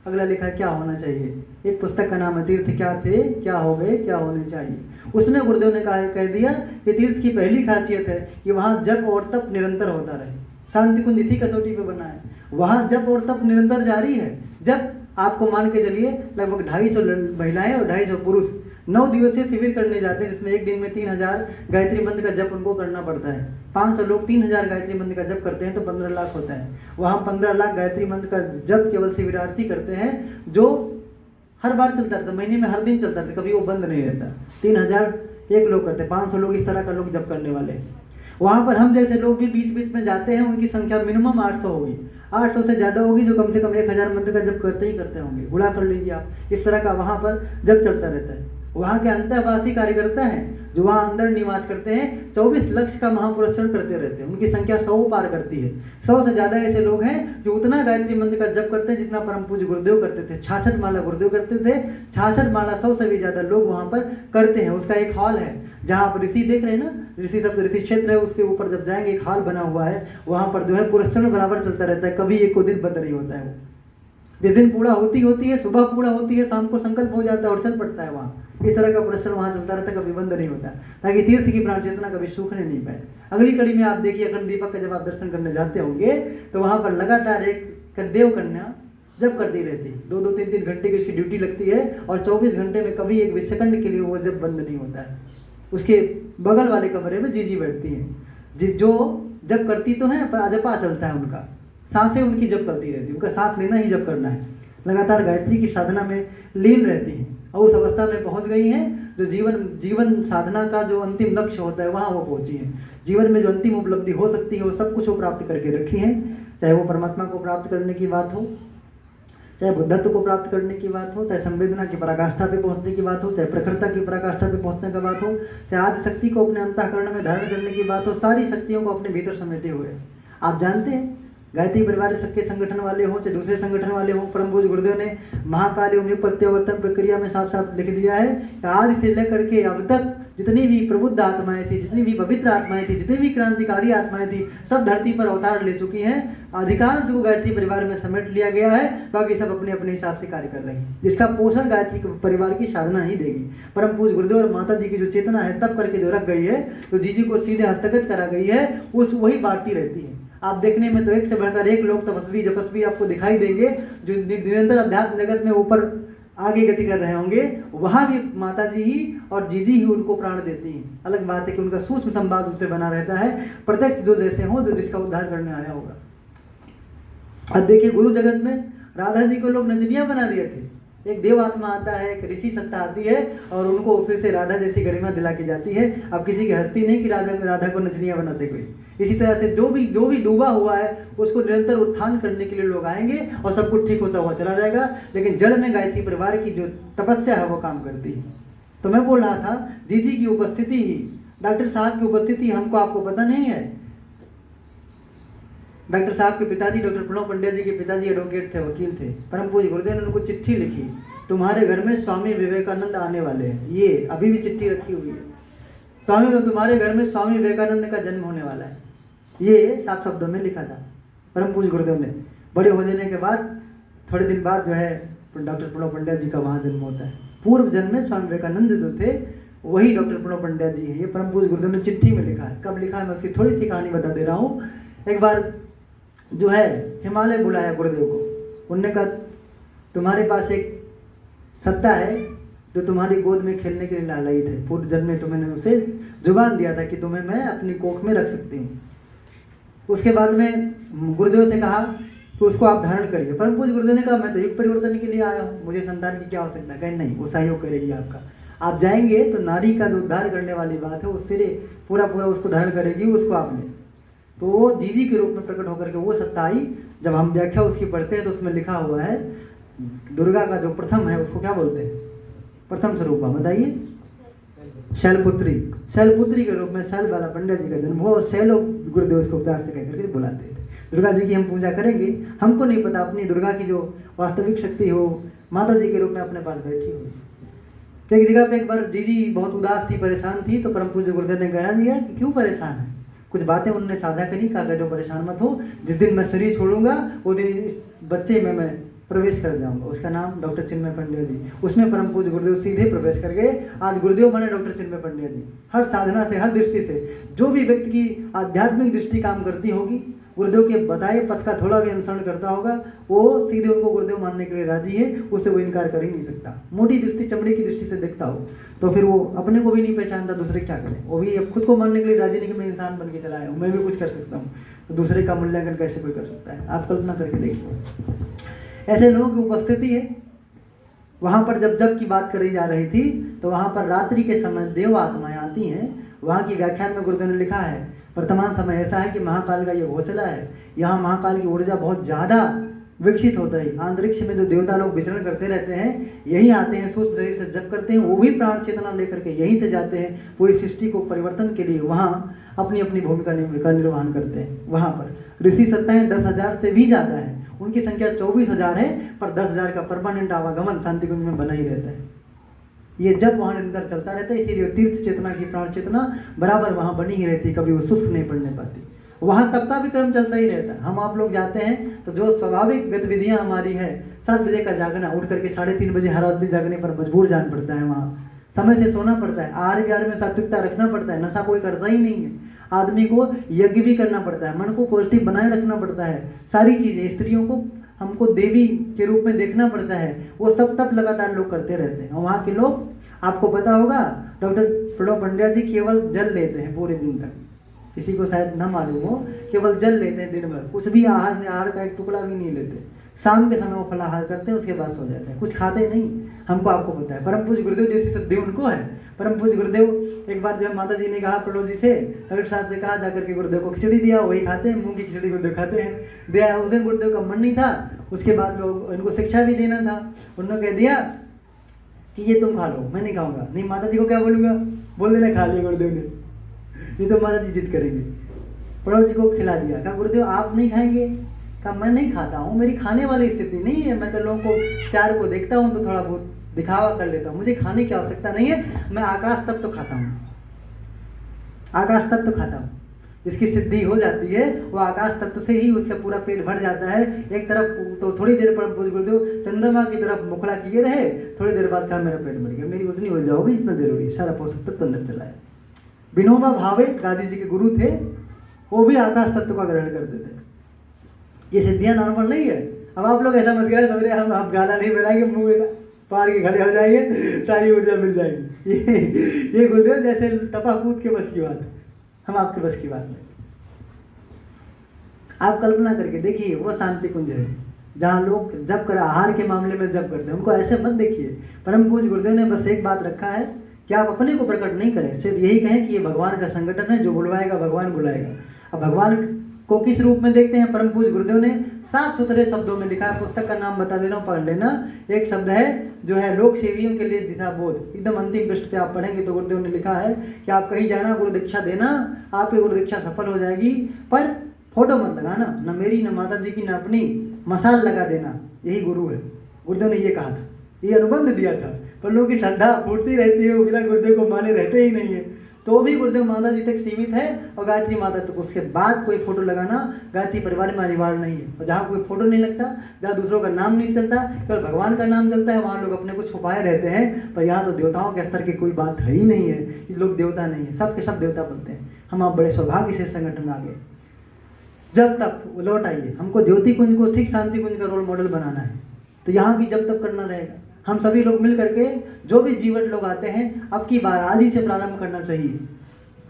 अगला लिखा है क्या होना चाहिए। एक पुस्तक का नाम है तीर्थ क्या थे, क्या हो गए, क्या होने चाहिए। उसमें गुरुदेव ने कह दिया कि तीर्थ की पहली खासियत है कि वहाँ जप और तप निरंतर होता रहे। शांति कुंज इसी कसौटी पे बना है, वहाँ जप और तप निरंतर जारी है। जब आपको मान के चलिए लगभग 250 महिलाएं और 250 पुरुष 9 दिवसीय शिविर करने जाते हैं, जिसमें एक दिन में 3000 गायत्री मंत्र का जप उनको करना पड़ता है। 500 लोग 3000 गायत्री मंत्र का जप करते हैं तो 15 लाख होता है। वहाँ 15 लाख गायत्री मंत्र का जप केवल शिविरार्थी करते हैं, जो हर बार चलता रहता, महीने में हर दिन चलता रहता, कभी वो बंद नहीं रहता। 3000 एक लोग करते, 500 लोग इस तरह का लोग जप करने वाले। वहाँ पर हम जैसे लोग भी बीच बीच में जाते हैं, उनकी संख्या मिनिमम 800 होगी, 800 से ज़्यादा होगी, जो कम से कम 1000 मंत्र का जप करते ही करते होंगे। गुणा कर लीजिए आप। इस तरह का वहाँ पर जप चलता रहता है। वहाँ के अंतःवासी कार्यकर्ता हैं जो वहाँ अंदर निवास करते हैं, 24 लक्ष का महापुरस्कार करते रहते हैं। उनकी संख्या 100 पार करती है। 100 से ज़्यादा ऐसे लोग हैं जो उतना गायत्री मंत्र का जप करते हैं जितना परम पूज्य गुरुदेव करते थे। 66 माला गुरुदेव करते थे, 66 माला 100 से भी ज़्यादा लोग वहाँ पर करते हैं। उसका एक हॉल है जहाँ आप ऋषि देख रहे हैं ना, ऋषि सब ऋषि क्षेत्र है, उसके ऊपर जब जाएंगे एक हॉल बना हुआ है, वहाँ पर जो है पुरस्कार बराबर चलता रहता है, कभी एक को दिन बंद नहीं होता है। वो जिस दिन पूरा होती है, सुबह पूरा होती है, शाम को संकल्प हो जाता है और चल पड़ता है वहाँ। इस तरह का पुरस्कार वहाँ चलता रहता है, कभी बंद नहीं होता, ताकि तीर्थ की प्राण चेतना कभी सूखने नहीं पाए। अगली कड़ी में आप देखिए अखंड दीपक का जब आप दर्शन करने जाते होंगे तो वहाँ पर लगातार एक देव कन्या जब करती रहती है, 2-2, 3-3 घंटे की उसकी ड्यूटी लगती है और 24 घंटे में कभी एक भी सेकंड के लिए वो जब बंद नहीं होता है। उसके बगल वाले कमरे में जीजी बैठती हैं, जो जब करती तो हैं पर अजपा चलता है उनका, सांसें उनकी जब करती रहती है, उनका सांस लेना ही जब करना है। लगातार गायत्री की साधना में लीन रहती हैं और उस अवस्था में पहुंच गई हैं जो जीवन साधना का जो अंतिम लक्ष्य होता है वहाँ वो पहुंची हैं। जीवन में जो अंतिम उपलब्धि हो सकती है वो सब कुछ वो प्राप्त करके रखी हैं, चाहे वो परमात्मा को प्राप्त करने की बात हो, चाहे बुद्धत्व को प्राप्त करने की बात हो, चाहे संवेदना की पराकाष्ठा पे पहुंचने की बात हो, चाहे प्रखरता की पराकाष्ठा पे पहुंचने की बात हो, चाहे आदि शक्ति को अपने अंतःकरण में धारण करने की बात हो, सारी शक्तियों को अपने भीतर समेटे हुए। आप जानते हैं गायत्री परिवार के संगठन वाले हों चाहे दूसरे संगठन वाले हों, परम पूज्य गुरुदेव ने महाकाल एवं युग प्रत्यावर्तन प्रक्रिया में साफ साफ लिख दिया है कि आदि से लेकर के अब तक जितनी भी प्रबुद्ध आत्माएं थी, जितनी भी पवित्र आत्माएं थी, जितनी भी क्रांतिकारी आत्माएं थी, सब धरती पर अवतार ले चुकी हैं। अधिकांश को गायत्री परिवार में समेट लिया गया है, बाकी सब अपने अपने हिसाब से कार्य कर रही हैं, जिसका पोषण गायत्री परिवार की साधना ही देगी। परम पूज्य गुरुदेव और माता जी की जो चेतना है तब करके जो रख गई है, तो जीजी को सीधे हस्तगत करा गई है, उस वही बांटती रहती है। आप देखने में तो एक से बढ़कर एक लोग तपस्वी जपस्वी आपको दिखाई देंगे जो निरंतर अध्यात्म जगत में ऊपर आगे गति कर रहे होंगे, वहाँ भी माता जी ही और जीजी ही उनको प्राण देती हैं। अलग बात है कि उनका सूक्ष्म संवाद उनसे बना रहता है, प्रत्यक्ष जो जैसे हो, जो जिसका उद्धार करने आया होगा। अब देखिए गुरु जगत में राधा जी को लोग नचनिया बना दिए थे। एक देव आत्मा आता है, एक ऋषि सत्ता आती है और उनको फिर से राधा जैसी गरिमा दिला के जाती है। अब किसी की हस्ती नहीं कि राधा को नचनिया बनाते कोई। इसी तरह से जो भी डूबा हुआ है उसको निरंतर उत्थान करने के लिए लोग आएंगे और सब कुछ ठीक होता हुआ चला जाएगा। लेकिन जड़ में गायत्री परिवार की जो तपस्या है वो काम करती है। तो मैं बोल रहा था जीजी की उपस्थिति ही, डॉक्टर साहब की उपस्थिति हमको आपको पता नहीं है। डॉक्टर साहब के पिताजी डॉक्टर प्रणव पंड्या जी के पिताजी एडवोकेट थे, वकील थे। परम पूज्य गुरुदेव ने उनको चिट्ठी लिखी, तुम्हारे घर में स्वामी विवेकानंद आने वाले हैं। ये अभी भी चिट्ठी रखी हुई है, तुम्हारे घर में स्वामी विवेकानंद का जन्म होने वाला है। ये साफ शब्दों में लिखा था परम पूज्य गुरुदेव ने। बड़े हो जाने के बाद थोड़े दिन बाद जो है डॉक्टर प्रणव पंड्या जी का वहाँ जन्म होता है। पूर्व जन्म में स्वामी विवेकानंद जो थे वही डॉक्टर प्रणव पंड्या जी है। ये परम पूज्य गुरुदेव ने चिट्ठी में लिखा है। कब लिखा है मैं उसकी थोड़ी सी कहानी बता दे रहा हूँ। एक बार जो है हिमालय बुलाया गुरुदेव को, उनने कहा तुम्हारे पास एक सत्ता है जो तुम्हारी गोद में खेलने के लिए लाई थे। पूर्व जन्म में तुम्हें उसे जुबान दिया था कि तुम्हें मैं अपनी कोख में रख सकती हूँ। उसके बाद में गुरुदेव से कहा कि उसको आप धारण करिए। परम पूज्य गुरुदेव ने कहा मैं तो युग परिवर्तन के लिए आया हूँ, मुझे संतान की क्या आवश्यकता है। कहीं नहीं, वो सहयोग करेगी आपका। आप जाएंगे तो नारी का जो उद्धार करने वाली बात है उससे पूरा उसको धारण करेगी, उसको आपने। तो वो जीजी के रूप में प्रकट होकर के वो सत्ता आई। जब हम व्याख्या उसकी पढ़ते हैं तो उसमें लिखा हुआ है दुर्गा का जो प्रथम है उसको क्या बोलते हैं? प्रथम स्वरूपा। बताइए शैलपुत्री, शैलपुत्री के रूप में शैल वाला पंडित जी का जन्म हुआ और शैलो गुरुदेव उसको प्यार से कह करके बुलाते थे। दुर्गा जी की हम पूजा करेंगे, हमको नहीं पता अपनी दुर्गा की जो वास्तविक शक्ति हो माता जी के रूप में अपने पास बैठी हुई। तो एक जगह पे एक बार जीजी बहुत उदास थी, परेशान थी, तो परम पूज्य गुरुदेव ने कहा दिया कि क्यों परेशान है। कुछ बातें उन्होंने साझा करी, कहा जो परेशान मत हो, जिस दिन मैं शरीर छोड़ूंगा वो दिन इस बच्चे में मैं प्रवेश कर जाऊंगा। उसका नाम डॉक्टर चिन्मय पंड्या जी। उसमें परम पूज्य गुरुदेव सीधे प्रवेश कर गए। आज गुरुदेव बने डॉक्टर चिन्मय पंड्या जी। हर साधना से, हर दृष्टि से, जो भी व्यक्ति की आध्यात्मिक दृष्टि काम करती होगी, गुरुदेव के बताए पथ का थोड़ा भी अनुसरण करता होगा, वो सीधे उनको गुरुदेव मानने के लिए राजी है, उससे वो इनकार कर ही नहीं सकता। मोटी दृष्टि, चमड़ी की दृष्टि से देखता हो तो फिर वो अपने को भी नहीं पहचानता, दूसरे क्या करें। वो भी अब खुद को मानने के लिए राजी नहीं कि मैं इंसान बन के चला आया हूँ, मैं भी कुछ कर सकता हूँ, तो दूसरे का मूल्यांकन कैसे कोई कर सकता है। आप कल्पना करके देखिए, ऐसे लोगों की उपस्थिति है। वहाँ पर जब की बात करी जा रही थी तो वहाँ पर रात्रि के समय देव आत्माएं आती हैं। वहाँ की व्याख्यान में गुरुदेव ने लिखा है, वर्तमान समय ऐसा है कि महाकाल का ये घोंसला है, यहाँ महाकाल की ऊर्जा बहुत ज़्यादा विकसित होता है। अंतरिक्ष में जो देवता लोग विचरण करते रहते हैं, यही आते हैं, सूक्ष्म शरीर से जप करते हैं, वो भी प्राण चेतना लेकर के यहीं से जाते हैं, पूरी सृष्टि को परिवर्तन के लिए वहाँ अपनी अपनी भूमिका का निर्वहन करते हैं। वहाँ पर ऋषि सत्ताएं 10,000 से भी ज़्यादा है, उनकी संख्या 24,000 है, पर 10,000 का परमानेंट आवागमन शांति कुंज में बना ही रहता है। ये जब वहाँ निरंतर चलता रहता है, इसीलिए तीर्थ चेतना की प्राण चेतना बराबर वहाँ बनी ही रहती, कभी वो सुस्त नहीं पड़ने पाती। वहाँ तब का भी क्रम चलता ही रहता है। हम आप लोग जाते हैं तो जो स्वाभाविक गतिविधियाँ हमारी है, 7 बजे का जागना, उठ करके 3:30 बजे हर आदमी जागने पर मजबूर जान पड़ता है। वहाँ समय से सोना पड़ता है, आहार विहार में सात्विकता रखना पड़ता है, नशा कोई करता ही नहीं है। आदमी को यज्ञ भी करना पड़ता है, मन को पॉजिटिव बनाए रखना पड़ता है, सारी चीज़ें। स्त्रियों को हमको देवी के रूप में देखना पड़ता है, वो सब तब लगातार लोग करते रहते हैं। वहाँ के लोग, आपको पता होगा, डॉक्टर प्रणव पंड्या जी केवल जल लेते हैं पूरे दिन तक, किसी को शायद ना मालूम हो, केवल जल लेते हैं दिन भर, कुछ भी आहार का एक टुकड़ा भी नहीं लेते। शाम के समय वो फलाहार करते हैं, उसके बाद सो जाते हैं, कुछ खाते नहीं। हमको आपको पता है, परम पूज्य गुरुदेव जैसी सिद्धि उनको है। परम पूज्य गुरुदेव एक बार जब माता जी ने कहा प्रणव जी से, डॉक्टर साहब से कहा, जाकर के गुरुदेव को खिचड़ी दिया, वही खाते हैं, मूंग की खिचड़ी गुरुदेव खाते हैं, दिया। उस दिन गुरुदेव का मन नहीं था, उसके बाद लोग इनको शिक्षा भी देना था, उन्होंने कह दिया कि ये तुम खा लो, मैं नहीं खाऊंगा। नहीं, माता जी को क्या बोलूँगा, बोल देना खा लिया गुरुदेव ने, नहीं तो माता जी जिद करेंगे। प्रणव जी को खिला दिया, कहा गुरुदेव आप नहीं खाएंगे, कहा मैं नहीं खाता हूँ, मेरी खाने वाली स्थिति नहीं है, मैं तो लोगों को प्यार को देखता हूँ तो थोड़ा बहुत दिखावा कर लेता हूँ, मुझे खाने की आवश्यकता नहीं है, मैं आकाश तत्व खाता हूँ, आकाश तत्व खाता हूँ। जिसकी सिद्धि हो जाती है वो आकाश तत्व से ही उसका पूरा पेट भर जाता है। एक तरफ तो थोड़ी देर पर गुरुदेव चंद्रमा की तरफ मुखड़ा किए रहे, थोड़ी देर बाद कहा मेरा पेट भर गया, मेरी उतनी ऊर्जा होगी, इतना जरूरी है, सारा पोषक तत्व अंदर चला है। विनोबा भावे गांधी जी के गुरु थे, वो भी आकाश तत्व का ग्रहण करते थे। ये सिद्धियाँ नॉर्मल नहीं है। अब आप लोग ऐसा मत करें, समझ रहे हम आप गाना नहीं बनाएंगे, मुँह में पार के खड़े हो जाएंगे, सारी ऊर्जा मिल जाएगी। ये गुरुदेव जैसे तपा कूद के बस की बात है, हम आपके बस की बात नहीं। आप कल्पना करके देखिए, वो शांति कुंज है जहाँ लोग जप कर, आहार के मामले में जप करते हैं, उनको ऐसे मत देखिए। परम पूज्य गुरुदेव ने बस एक बात रखा है कि आप अपने को प्रकट नहीं करें, सिर्फ यही कहें कि ये भगवान का संगठन है, जो बुलवाएगा भगवान बुलाएगा। अब भगवान को किस रूप में देखते हैं, परम पूज्य गुरुदेव ने साफ सुथरे शब्दों में लिखा है। पुस्तक का नाम बता दे रहा हूँ, पढ़ लेना। एक शब्द है जो है लोक सेवियों के लिए दिशा बोध, एकदम अंतिम पृष्ठ पे आप पढ़ेंगे तो गुरुदेव ने लिखा है कि आप कहीं जाना, गुरु दीक्षा देना, आपकी गुरु दीक्षा सफल हो जाएगी, पर फोटो मत लगाना, न मेरी न माता जी की न अपनी, मसाल लगा देना, यही गुरु है। गुरुदेव ने ये कहा था, ये अनुबंध दिया था, पर लोगों की श्रद्धा फूटती रहती है, वो बिना गुरुदेव को माने रहते ही नहीं है। तो भी गुरुदेव माता जी तक सीमित है और गायत्री माता तक, उसके बाद कोई फोटो लगाना गायत्री परिवार में अनिवार्य नहीं है। और जहाँ कोई फोटो नहीं लगता, जहाँ दूसरों का नाम नहीं चलता, केवल भगवान का नाम चलता है, वहाँ लोग अपने को छुपाए रहते हैं। पर यहाँ तो देवताओं के स्तर की कोई बात है ही नहीं है कि लोग देवता नहीं है, सब के सब देवता बोलते हैं। हम आप बड़े सौभाग्य से संगठन में आ गए। जब तक लौट आइए, हमको ज्योति कुंज को ठीक शांति कुंज का रोल मॉडल बनाना है, तो यहाँ भी जब तक करना रहेगा। हम सभी लोग मिल करके, जो भी जीवट लोग आते हैं, अब की बार आज ही से प्रारंभ करना चाहिए।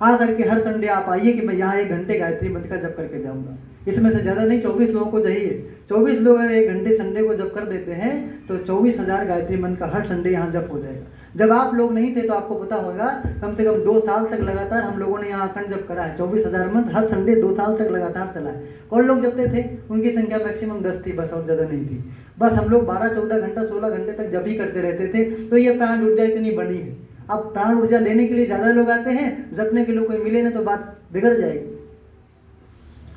आ करके हर संडे आप आइए कि मैं यहाँ 1 घंटे गायत्री मंत्र का जप करके जाऊँगा। इसमें से ज़्यादा नहीं, 24 लोगों को चाहिए। 24 लोग अगर 1 घंटे संडे को जप कर देते हैं तो 24,000 गायत्री मंत्र का हर संडे यहाँ जप हो जाएगा। जब आप लोग नहीं थे तो आपको पता होगा, कम से कम 2 साल तक लगातार हम लोगों ने यहाँ अखंड जप करा है। 24,000 मंत्र हर संडे 2 साल तक लगातार चला है। कौन लोग जपते थे? उनकी संख्या मैक्सिमम 10 थी बस, और ज़्यादा नहीं थी। बस हम लोग 12-14 घंटा 16 घंटे तक जप ही करते रहते थे। तो ये प्राण ऊर्जा इतनी बनी है। अब प्राण ऊर्जा लेने के लिए ज़्यादा लोग आते हैं, जपने के लिए कोई मिले ना तो बात बिगड़ जाएगी।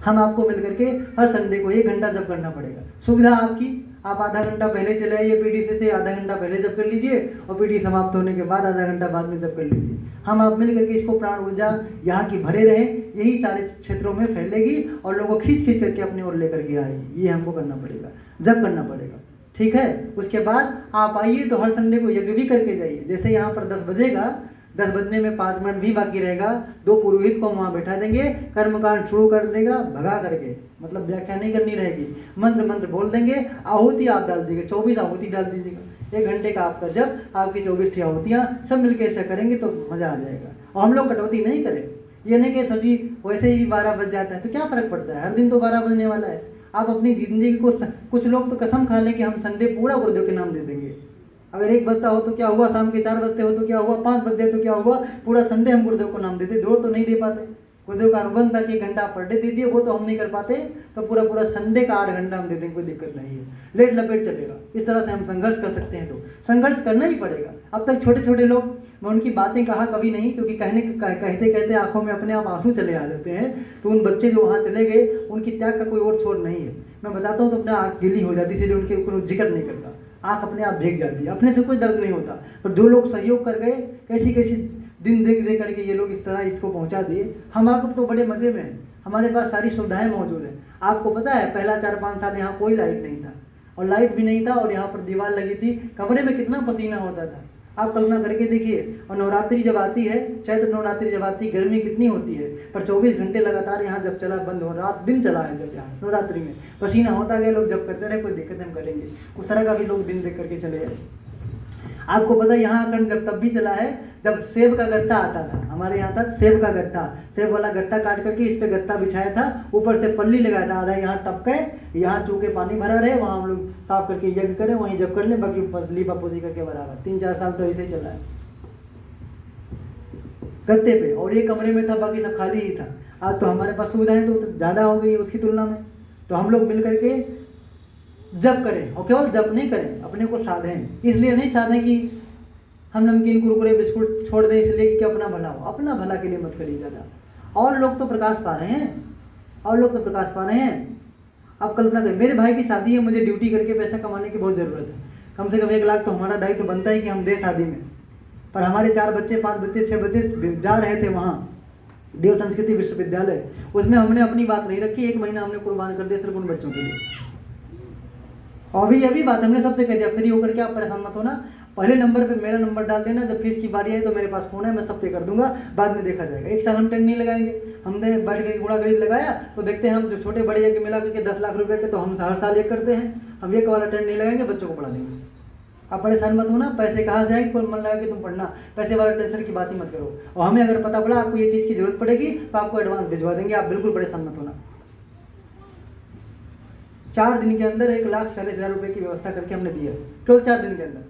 हम आपको मिल करके हर संडे को 1 घंटा जप करना पड़ेगा। सुविधा आपकी, आप आधा घंटा पहले चले आइए पीडीसी से, आधा घंटा पहले जप कर लीजिए और पीडी समाप्त होने के बाद आधा घंटा बाद में जप कर लीजिए। हम आप मिल करके इसको प्राण ऊर्जा यहाँ की भरे रहे, यही सारे क्षेत्रों में फैलेगी और लोगों को खींच खींच करके अपनी ओर लेकर के आएगी। ये हमको करना पड़ेगा, जप करना पड़ेगा, ठीक है। उसके बाद आप आइए तो हर संडे को यज्ञ भी करके जाइए। जैसे यहाँ पर 10 बजेगा, 10 बजने में 5 मिनट भी बाकी रहेगा, 2 पुरोहित को वहाँ बैठा देंगे, कर्मकांड शुरू कर देगा भगा करके, मतलब व्याख्या नहीं करनी रहेगी, मंत्र बोल देंगे, आहुति आप डाल दीजिएगा, 24 आहुति डाल दीजिएगा। 1 घंटे का आपका जब, आपकी 24 आहुतियाँ सब मिलकर ऐसा करेंगे तो मज़ा आ जाएगा। और हम लोग कटौती नहीं करें, ये नहीं कि सर जी वैसे ही 12 बज जाता है तो क्या फ़र्क पड़ता है, हर दिन तो 12 बजने वाला है। आप अपनी ज़िंदगी को, कुछ लोग तो कसम खा लें कि हम संडे पूरा गुरुदेव के नाम दे देंगे। अगर 1 बजता हो तो क्या हुआ, शाम के 4 बजते हो तो क्या हुआ, 5 बज जाए तो क्या हुआ, पूरा संडे हम गुरुदेव को नाम देते। दो तो नहीं दे पाते, गुरुदेव का अनुबंध था कि 1 घंटा पर डे दीजिए, वो तो हम नहीं कर पाते, तो पूरा संडे का 8 घंटा हम दे देंगे, कोई दिक्कत नहीं है, लेट लपेट चलेगा। इस तरह से हम संघर्ष कर सकते हैं, तो संघर्ष करना ही पड़ेगा। अब तक छोटे छोटे लोग, मैं उनकी बातें कहा कभी नहीं, क्योंकि कहते कहते आंखों में अपने आप आंसू चले आ जाते हैं। तो उन बच्चे जो वहाँ चले गए, उनकी त्याग का कोई और छोर नहीं है। मैं बताता हूँ तो अपने आँख गीली हो जाती, इसलिए उनके ऊपर जिक्र नहीं करता, आँख अपने आप भीग जाती है, अपने से कोई दर्द नहीं होता। पर जो लोग सहयोग कर गए, कैसी कैसी दिन देख करके ये लोग इस तरह इसको पहुंचा दिए। हम आप लोग तो बड़े मज़े में हैं, हमारे पास सारी सुविधाएं मौजूद हैं। आपको पता है पहला 4-5 साल यहाँ कोई लाइट नहीं था, और लाइट भी नहीं था, और यहाँ पर दीवार लगी थी, कमरे में कितना पसीना होता था, आप कल्पना करके देखिए। और नवरात्रि जब आती है, चैत्र नवरात्रि जब आती है, गर्मी कितनी होती है, पर 24 घंटे लगातार यहाँ जब चला, बंद हो, रात दिन चला है जब यहाँ नवरात्रि में, पसीना होता गया, लोग जब करते रहे, कोई दिक्कत हम करेंगे, उस तरह का भी लोग दिन देख करके चले जाए। आपको पता है यहाँ अखंड जब तब भी चला है जब सेब का गत्ता आता था, हमारे यहाँ था सेब का गत्ता, सेब वाला गत्ता काट करके इस पे गत्ता बिछाया था, ऊपर से पल्ली लगाया था, आधा यहाँ टपके, यहाँ चूके पानी भरा रहे, वहाँ हम लोग साफ करके यज्ञ करें, वहीं जब कर लें, बाकी पसली पापोजी करके बराबर। 3-4 साल तो ऐसे ही चला है गत्ते पे, और ये कमरे में था, बाकी सब खाली ही था। आज तो हमारे पास सुविधाएं तो ज़्यादा हो गई उसकी तुलना में, तो हम लोग मिल करके जप करें, और केवल जप नहीं करें, अपने को साधें। इसलिए नहीं साधें कि हम नमकीन कुरकुरे बिस्कुट छोड़ दें इसलिए कि अपना भला हो, अपना भला के लिए मत करिए ज़्यादा। और लोग तो प्रकाश पा रहे हैं, और लोग तो प्रकाश पा रहे हैं। आप कल्पना करें, मेरे भाई की शादी है, मुझे ड्यूटी करके पैसा कमाने की बहुत ज़रूरत है, कम से कम 1 लाख तो हमारा दायित्व तो बनता है कि हम दें शादी में। पर हमारे 4 बच्चे, 5 बच्चे, 6 बच्चे जा रहे थे वहाँ देव संस्कृति विश्वविद्यालय, उसमें हमने अपनी बात नहीं रखी, 1 महीना हमने कुर्बान कर दिया सिर्फ उन बच्चों के लिए। और भी यही बात हमने सबसे कह दिया, फ्री होकर के आप परेशान मत होना, पहले नंबर पे मेरा नंबर डाल देना, जब फीस की बारी आए तो मेरे पास फ़ोन है, मैं सब पे कर दूंगा, बाद में देखा जाएगा। 1 साल हम टेंट नहीं लगाएंगे, हमने बैठ कर गुड़ा गणित लगाया तो देखते हैं हम जो छोटे बड़े यज्ञ मिला करके 10 लाख रुपए के, तो हम हर साल ये करते हैं, हम एक वाला टेंट नहीं लगाएंगे, बच्चों को पढ़ा देंगे। आप परेशान मत होना, पैसे कहाँ से आएंगे, कोई मन लगा कि तुम पढ़ना, पैसे वाला टेंशन की बात ही मत करो। और हमें अगर पता पड़ा आपको ये चीज़ की जरूरत पड़ेगी तो आपको एडवांस भिजवा देंगे, आप बिल्कुल परेशान मत होना। 4 दिन के अंदर 1,40,000 रुपये की व्यवस्था करके हमने दिया, केवल 4 दिन के अंदर।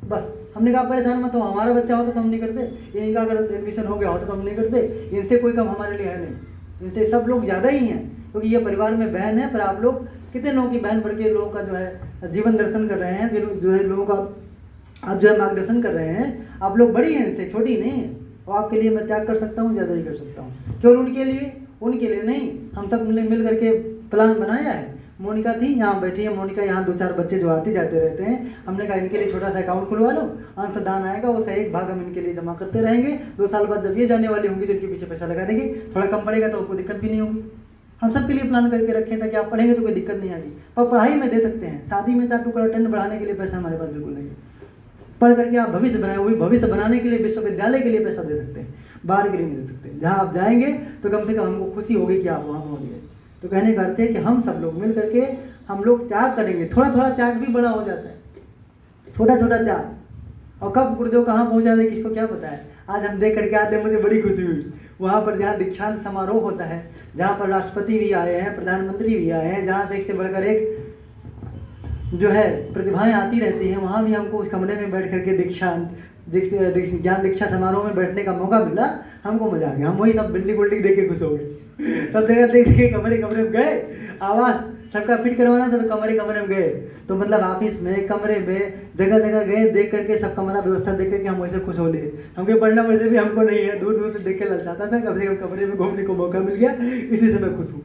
बस हमने कहा परेशान मत हो, हमारा बच्चा होता तो हम नहीं करते, इनका अगर एडमिशन हो गया होता तो हम नहीं करते, इनसे कोई कम हमारे लिए है नहीं, इनसे सब लोग ज़्यादा ही हैं, क्योंकि ये परिवार में बहन है। पर आप लोग कितने लोगों की बहन बढ़ के लोगों का जो है जीवन दर्शन कर रहे हैं, जो है लोगों का आप जो है मार्गदर्शन कर रहे हैं। आप लोग बड़ी हैं, इनसे छोटी नहीं है, और आपके लिए मैं त्याग कर सकता हूँ, ज़्यादा ही कर सकता हूँ, केवल उनके लिए नहीं। हम सब मिल करके प्लान बनाया है। मोनिका थी यहाँ बैठी है, मोनिका यहाँ 2-4 बच्चे जो आते जाते रहते हैं, हमने कहा इनके लिए छोटा सा अकाउंट खुलवा लो, अंशदान आएगा, उसका 1 भाग हम इनके लिए जमा करते रहेंगे। 2 साल बाद जब ये जाने वाली होंगी तो इनके पीछे पैसा लगा देंगे, थोड़ा कम पड़ेगा तो आपको दिक्कत भी नहीं होगी। हम सब के लिए प्लान करके रखें ताकि आप पढ़ेंगे तो कोई दिक्कत नहीं आएगी। पर पढ़ाई में दे सकते हैं, शादी में 4 टुकड़ा टेंट बढ़ाने के लिए पैसा हमारे पास बिल्कुल नहीं है। पढ़ करके आप भविष्य बनाए, वही भविष्य बनाने के लिए विश्वविद्यालय के लिए पैसा दे सकते हैं, बाहर के लिए नहीं दे सकते। जहाँ आप जाएंगे तो कम से कम हमको खुशी होगी कि आप वहाँ पहुँच गए। तो कहने का अर्थ है कि हम सब लोग मिल करके हम लोग त्याग करेंगे, थोड़ा थोड़ा त्याग भी बड़ा हो जाता है, छोटा छोटा त्याग। और कब गुरुदेव कहाँ पहुँचा दे किसको क्या पता है। आज हम देख करके आते हैं, मुझे बड़ी खुशी हुई वहाँ पर जहाँ दीक्षांत समारोह होता है, जहाँ पर राष्ट्रपति भी आए हैं, प्रधानमंत्री भी आए हैं, जहाँ से एक से बढ़कर एक जो है प्रतिभाएं आती रहती हैं, वहाँ भी हमको उस कमरे में बैठ करके ज्ञान दीक्षा समारोह में बैठने का मौका मिला। हमको मजा आ गया, हम वही सब बिल्डिंग उल्डिंग देख के खुश हो गए। सब जगह देख के कमरे में गए, आवाज़ सबका फिट करवाना था तो कमरे कमरे में गए, तो मतलब ऑफिस में कमरे में जगह जगह गए, देख करके सब कमरा व्यवस्था देख करके हम वैसे खुश हो लिए। हमके पढ़ना वैसे भी हमको नहीं है, दूर दूर से देख के ललचाता था, कम से कम कमरे में घूमने को मौका मिल गया, इसी से मैं खुश हूँ।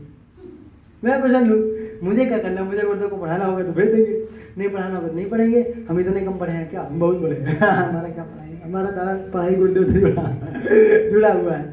मैं प्रसन्न हूँ। मुझे क्या करना है, मुझे गुरुदेव को पढ़ाना होगा तो भेज देंगे, नहीं पढ़ाना होगा तो नहीं पढ़ेंगे। हम इतने कम पढ़े हैं क्या, हम बहुत बड़े हैं हमारा क्या पढ़ाई, हमारा सारा पढ़ाई गुरुदेव से जुड़ा हुआ है।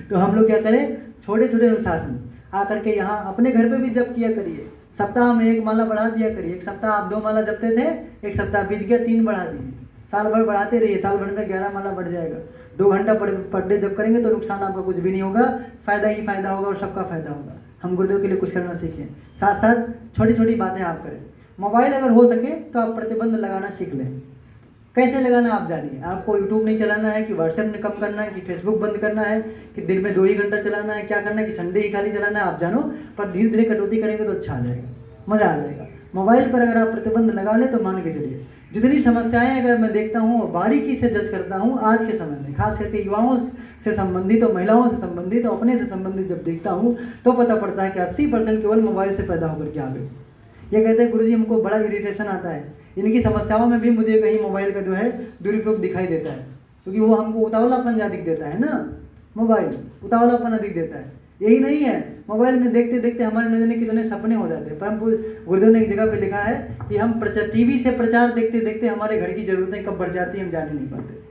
तो हम लोग क्या करें, छोटे छोटे अनुशासन आकर के यहाँ अपने घर पे भी जप किया करिए। सप्ताह में 1 माला बढ़ा दिया करिए। एक सप्ताह आप 2 माला जपते थे, एक सप्ताह बीत गया 3 बढ़ा दीजिए। साल भर बढ़ाते रहिए, साल भर में 11 माला बढ़ जाएगा। 2 घंटा पर डे जब करेंगे तो नुकसान आपका कुछ भी नहीं होगा, फ़ायदा ही फ़ायदा होगा और सबका फ़ायदा होगा। हम गुरुदेव के लिए कुछ करना सीखें, साथ साथ छोटी छोटी बातें आप करें। मोबाइल अगर हो सके तो आप प्रतिबंध लगाना सीख लें। कैसे लगाना आप जानिए। आपको यूट्यूब नहीं चलाना है कि व्हाट्सएप ने कम करना है कि फेसबुक बंद करना है कि दिन में 2 ही घंटा चलाना है, क्या करना है कि संडे ही खाली चलाना है, आप जानो। पर धीरे धीरे कटौती करेंगे तो अच्छा आ जाएगा, मज़ा आ जाएगा। मोबाइल पर अगर आप प्रतिबंध लगा लें तो मान के चलिए जितनी समस्याएं अगर मैं देखता हूँ, बारीकी से जज करता हूँ आज के समय में, खास करके युवाओं से संबंधित और महिलाओं से संबंधित और अपने से संबंधित जब देखता हूँ तो पता पड़ता है कि 80% केवल मोबाइल से पैदा होकर के आ गए। ये कहते हैं गुरुजी हमको बड़ा इरिटेशन आता है, इनकी समस्याओं में भी मुझे कहीं मोबाइल का जो है दुरुपयोग दिखाई देता है, क्योंकि वो हमको उतावलापन अधिक देता है ना, मोबाइल उतावलापन अधिक देता है। यही नहीं है, मोबाइल में देखते देखते हमारे नजर में कितने सपने हो जाते हैं। परम गुरुदेव ने एक जगह पे लिखा है कि हम टीवी से प्रचार देखते देखते हमारे घर की जरूरतें कब बढ़ जाती हैं हम जान ही नहीं पाते।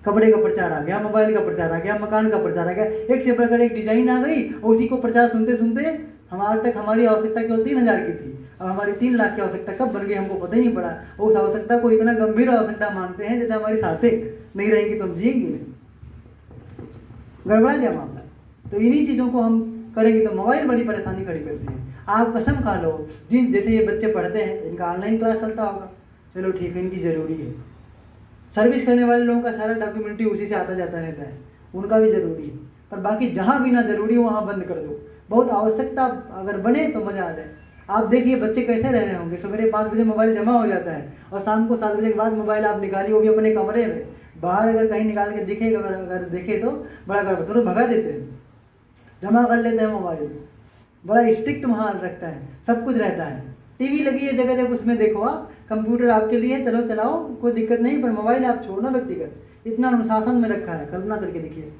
कपड़े का प्रचार आ गया, मोबाइल का प्रचार आ गया, मकान का प्रचार आ गया, एक से बढ़कर एक डिजाइन आ गई और उसी को प्रचार सुनते सुनते हम आज तक हमारी आवश्यकता केवल 3,000 की थी, अब हमारी 3 लाख की आवश्यकता कब बन गई हमको पता ही नहीं पड़ा। और उस आवश्यकता को इतना गंभीर आवश्यकता मानते हैं जैसे हमारी सांसें नहीं रहेंगी तो हम जिएंगे नहीं। गड़बड़ा गया मामला। तो इन्हीं चीज़ों को हम करेंगे तो मोबाइल बड़ी परेशानी खड़ी करती है। आप कसम खा लो, जिन जैसे ये बच्चे पढ़ते हैं इनका ऑनलाइन क्लास चलता होगा, चलो ठीक है, इनकी ज़रूरी है। सर्विस करने वाले लोगों का सारा डॉक्यूमेंट्री उसी से आता जाता रहता है, उनका भी ज़रूरी है। पर बाकी जहाँ भी ना ज़रूरी हो वहाँ बंद कर दो। बहुत आवश्यकता अगर बने तो मज़ा आ जाए। आप देखिए बच्चे कैसे रह रहे होंगे, सवेरे 5 बजे मोबाइल जमा हो जाता है और शाम को 7 बजे के बाद मोबाइल आप निकालिए, वो भी अपने कमरे में। बाहर अगर कहीं निकाल के दिखेगा, अगर देखे तो बड़ा गड़बड़, तो भगा देते हैं, जमा कर लेते हैं मोबाइल। बड़ा स्ट्रिक्ट वहाँ रखता है, सब कुछ रहता है। टीवी लगी है जगह जगह, उसमें देखो आप, कंप्यूटर आपके लिए चलो चलाओ, कोई दिक्कत नहीं, पर मोबाइल आप छोड़ना व्यक्तिगत। इतना अनुशासन में रखा है, कल्पना करके देखिए।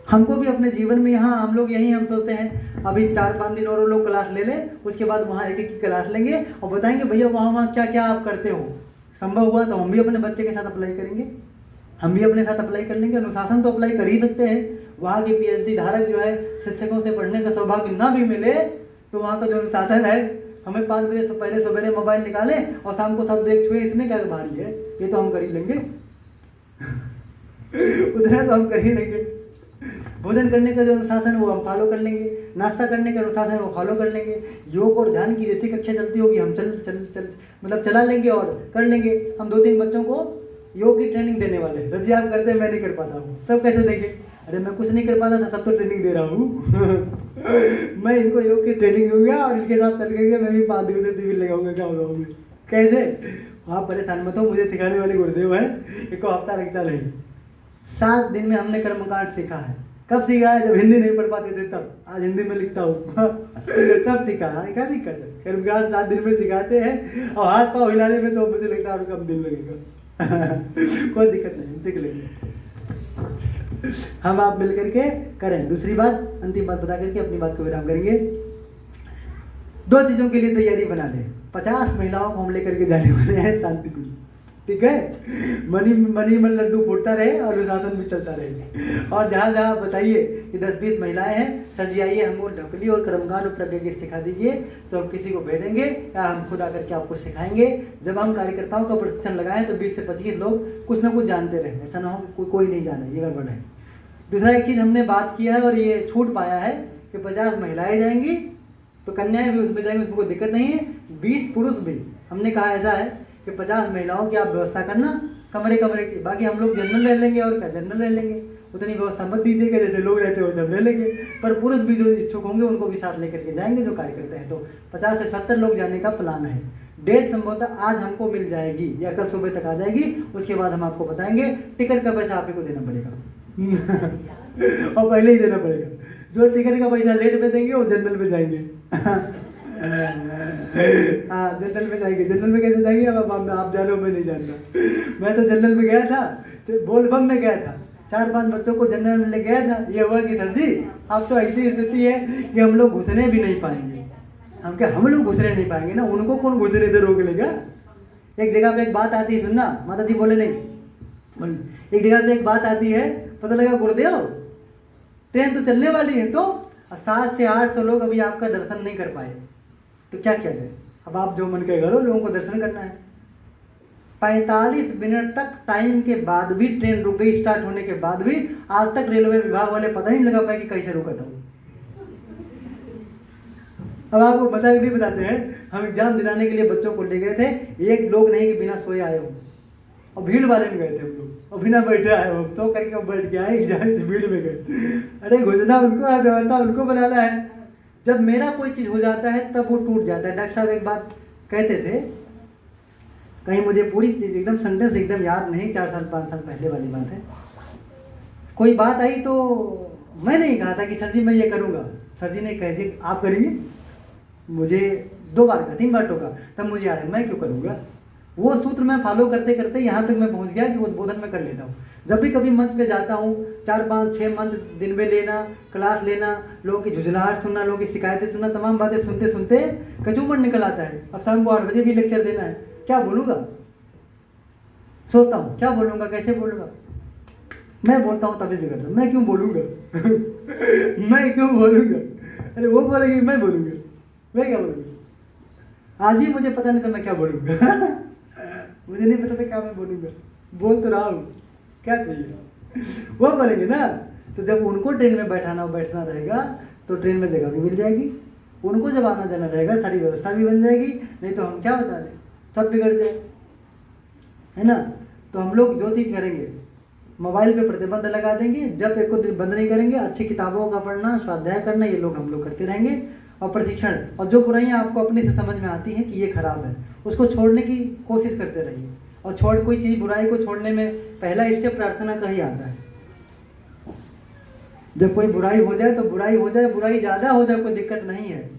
हमको भी अपने जीवन में यहाँ हम लोग यही हम सोचते हैं अभी 4-5 दिन और लोग क्लास ले लें, उसके बाद वहाँ एक की क्लास लेंगे और बताएंगे भैया वहाँ क्या क्या आप करते हो। संभव हुआ तो हम भी अपने बच्चे के साथ अप्लाई करेंगे, हम भी अपने साथ अप्लाई कर लेंगे। अनुशासन तो अप्लाई कर ही सकते हैं। वहाँ के PhD धारक जो है, शिक्षकों से पढ़ने का सौभाग्य ना भी मिले तो वहाँ का जो अनुशासन है, हमें 5 बजे से पहले सवेरे मोबाइल निकालें और शाम को 7 बजे छुए, इसमें क्या भारी है, ये तो हम कर ही लेंगे उतना तो हम कर ही लेंगे। भोजन करने का जो अनुशासन है वो हम फॉलो कर लेंगे, नाश्ता करने का अनुशासन है वो फॉलो कर लेंगे। योग और ध्यान की जैसी कक्षा चलती होगी हम मतलब चला लेंगे और कर लेंगे। हम 2-3 बच्चों को योग की ट्रेनिंग देने वाले हैं। सर जी आप करते हैं, मैं नहीं कर पाता हूँ। सब कैसे देंगे, अरे मैं कुछ नहीं कर पाता था, सब तो ट्रेनिंग दे रहा हूँ मैं इनको योग की ट्रेनिंग दूंगा और इनके साथ चल करके मैं भी 5 दिवसीय शिविर लगाऊंगा क्या होगा हमें। कैसे, आप परेशान मत हो, मुझे सिखाने वाले गुरुदेव हैं, एक हफ्ता लगता नहीं। 7 दिन में हमने कर्मकांड सीखा है। कब सीखा है, जब हिंदी नहीं पढ़ पाते थे तब। आज हिंदी में लिखता हूँ तब सीखा है, क्या दिक्कत है। कर्मकांड 7 दिन में सिखाते हैं और हाथ पाँव हिलाने में तो मुझे लगता है और कम दिन लगेगा कोई दिक्कत नहीं, हम सीख लेंगे। हम आप मिल करके करें। दूसरी बात, अंतिम बात बता करके अपनी बात को विराम करेंगे। 2 चीज़ों के लिए तैयारी बना लें। 50 महिलाओं को हम लेकर के जाने वाले हैं शांतिकुंज, ठीक है। मनी मन लड्डू फूटता रहे और अनुशासन भी चलता रहे। और जहाँ जहाँ बताइए कि 10-20 महिलाएं हैं, सर जी आइए हमको ढकली और कर्मकांड और प्रज्ञा की सिखा दीजिए, तो हम किसी को भेजेंगे या हम खुद आकर के आपको सिखाएंगे। जब हम कार्यकर्ताओं का प्रशिक्षण लगाएं तो 20 से 25 लोग कुछ ना कुछ जानते रहे, ऐसा ना हो कोई नहीं जाने, ये गड़बड़ है। दूसरा एक चीज़ हमने बात किया है और ये छूट पाया है कि 50 महिलाएँ जाएंगी तो कन्याएँ भी उसमें जाएंगी, उसमें कोई दिक्कत नहीं है। 20 पुरुष भी, हमने कहा ऐसा है कि 50 महिलाओं की आप व्यवस्था करना कमरे की, बाकी हम लोग जनरल ले लेंगे और क्या जनरल ले लेंगे। उतनी व्यवस्था मत दीजिएगा, जैसे लोग रहते हो जब ले लेंगे। पर पुरुष भी जो इच्छुक होंगे उनको भी साथ लेकर के जाएंगे जो कार्य करते हैं। तो 50 से 70 लोग जाने का प्लान है। डेट संभवतः आज हमको मिल जाएगी या कल सुबह तक आ जाएगी, उसके बाद हम आपको बताएंगे। टिकट का पैसा आप ही को देना पड़ेगा और पहले ही देना पड़ेगा। जो टिकट का पैसा लेट में देंगे वो जनरल में जाएंगे। हाँ जनरल में जाएंगे। जनरल में कैसे जाएंगे अब आप जानो, मैं नहीं जानता। मैं तो जनरल में गया था, बोलबम में गया था, 4-5 बच्चों को जनरल में ले गया था। ये हुआ कि सर जी अब तो ऐसी स्थिति है कि हम लोग घुसने भी नहीं पाएंगे। हम क्या हम लोग घुसने नहीं पाएंगे ना, उनको कौन घुसने से रोक लेगा। एक जगह पे एक बात आती है, सुनना माता जी बोले नहीं, एक जगह पे एक बात आती है, पता लगा गुरुदेव ट्रेन तो चलने वाली है, तो 700 से 800 लोग अभी आपका दर्शन नहीं कर पाए, तो क्या किया जाए। अब आप जो मन करेगा, लोगों को दर्शन करना है। 45 मिनट तक टाइम के बाद भी ट्रेन रुक गई, स्टार्ट होने के बाद भी आज तक रेलवे विभाग वाले पता नहीं लगा पाए कि कैसे रुका था। अब आपको मजाक नहीं बताते हैं, हम एग्जाम दिलाने के लिए बच्चों को ले गए थे, एक लोग नहीं कि बिना सोए आए हो, और भीड़ वाले में गए थे हम लोग, और बिना बैठे आए हो, सो करके बैठ के आए, एग्जाम से भीड़ में गए। अरे घुसना उनको है, व्यवस्था उनको बनाना है। जब मेरा कोई चीज़ हो जाता है तब वो टूट जाता है। डॉक्टर साहब एक बात कहते थे, कहीं मुझे पूरी चीज़ एकदम सेंटेंस एकदम याद नहीं, 4 साल 5 साल पहले वाली बात है। कोई बात आई तो मैं नहीं कहा था कि सर जी मैं ये करूँगा, सर जी ने कह दिया आप करेंगे। मुझे 2 बार का 3 बार टोका, तब मुझे आया मैं क्यों करूँगा। वो सूत्र मैं फॉलो करते करते यहाँ तक मैं पहुँच गया कि उद्बोधन में कर लेता हूँ। जब भी कभी मंच पे जाता हूँ, 4-5-6 मंच दिन में लेना, क्लास लेना, लोगों की झुझलाहट सुनना, लोगों की शिकायतें सुनना, तमाम बातें सुनते सुनते कचूमर निकल आता है। अब शाम को 8 बजे भी लेक्चर देना है, क्या बोलूँगा, सोचता हूँ क्या बोलूँगा, कैसे बोलूँगा। मैं बोलता हूँ तभी बिगड़ता हूँ, मैं क्यों बोलूँगा मैं क्यों बोलूँगा। अरे वो बोलेंगे मैं बोलूँगा, मैं क्या बोलूँगा। आज भी मुझे पता नहीं था मैं क्या बोलूँगा मुझे नहीं पता था क्या मैं बोलूँगा, बोल तो रहा हूँ, क्या चाहिए। वो बोलेंगे ना, तो जब उनको ट्रेन में बैठना रहेगा तो ट्रेन में जगह भी मिल जाएगी, उनको जब आना जाना रहेगा सारी व्यवस्था भी बन जाएगी। नहीं तो हम क्या बता दें, सब बिगड़ जाए, है ना। तो हम लोग जो चीज़ करेंगे, मोबाइल पे प्रतिबंध लगा देंगे, जब एक को दिन बंद नहीं करेंगे, अच्छी किताबों का पढ़ना, स्वाध्याय करना, ये लोग हम लोग करते रहेंगे। और प्रशिक्षण, और जो बुराइयां आपको अपने से समझ में आती हैं कि ये खराब है, उसको छोड़ने की कोशिश करते रहिए। और कोई चीज़ बुराई को छोड़ने में पहला स्टेप प्रार्थना का ही आता है। जब कोई बुराई हो जाए तो बुराई हो जाए, बुराई ज़्यादा हो जाए कोई दिक्कत नहीं है।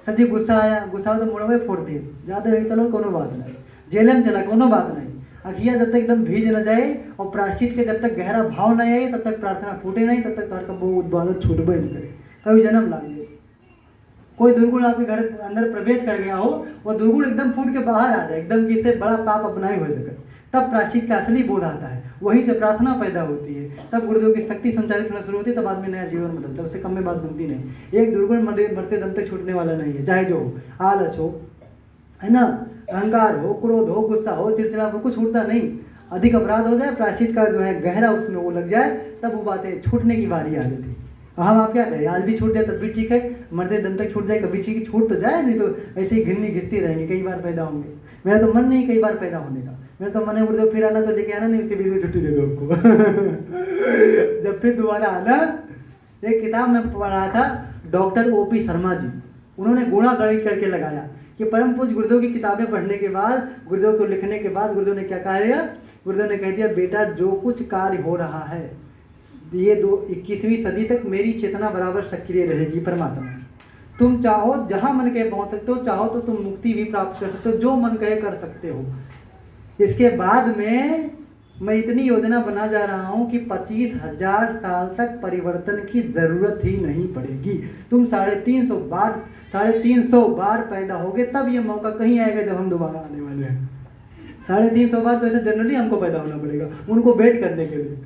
सच्ची गुस्सा आया, गुस्सा हो तो मुड़वे फोड़ दिए, ज़्यादा हुई चलो कोनो बात नहीं, जेल में चला कोनो बात नहीं। अखियाँ जब तक एकदम भीज न जाए और प्रायश्चित के जब तक गहरा भाव न आए तब तक प्रार्थना फूटे नहीं, तब तक तार का वो उद्वादन छूटबे नहीं करे, कभी जन्म लाग जाए। कोई दुर्गुण आपके घर अंदर प्रवेश कर गया हो, वो दुर्गुण एकदम फूट के बाहर आ जाए, एकदम कि इससे बड़ा पाप अपना ही हो सके, तब प्रायश्चित का असली बोध आता है, वहीं से प्रार्थना पैदा होती है, तब गुरुदेव की शक्ति संचालित होना शुरू होती है, तब आदमी नया जीवन बदलता है। उससे कम में बात बनती नहीं। एक दुर्गुण मरते दम तक छूटने वाला नहीं है, चाहे जो हो, आलस हो, है ना, अहंकार हो, क्रोध हो, गुस्सा हो, चिड़चिड़ा हो, कुछ छूटता नहीं। अधिक अपराध हो जाए, प्रायश्चित का जो है गहरा उसमें वो लग जाए, तब वो बातें छूटने की बारी आ जाती। हम आप क्या करें, आज भी छूट जाए तब भी ठीक है, मरते दम तक छूट जाए, कभी छूट तो जाए, नहीं तो ऐसे ही घिरनी घिसती रहेंगे, कई बार पैदा होंगे। मेरा तो मन नहीं कई बार पैदा होने का, मेरा तो मन है गुरुदेव फिर आना तो लेके आना नहीं, उसके बीच में छुट्टी दे दो हमको जब फिर दोबारा आना। एक किताब में पढ़ा था डॉक्टर OP शर्मा जी, उन्होंने गुणा गणित करके लगाया कि परम पूज्य गुरुदेव की किताबें पढ़ने के बाद, गुरुदेव को लिखने के बाद गुरुदेव ने क्या कहा दिया, गुरुदेव ने कह दिया बेटा जो कुछ कार्य हो रहा है ये 21वीं सदी तक मेरी चेतना बराबर सक्रिय रहेगी परमात्मा की। तुम चाहो जहाँ मन कहे पहुँच सकते हो, चाहो तो तुम मुक्ति भी प्राप्त कर सकते हो, जो मन कहे कर सकते हो। इसके बाद में मैं इतनी योजना बना जा रहा हूँ कि 25,000 साल तक परिवर्तन की ज़रूरत ही नहीं पड़ेगी। तुम 350 बार पैदा होगे, तब ये मौका कहीं आएगा जब हम दोबारा आने वाले हैं। 350 बार तो ऐसे जनरली हमको पैदा होना पड़ेगा उनको वेट करने के लिए।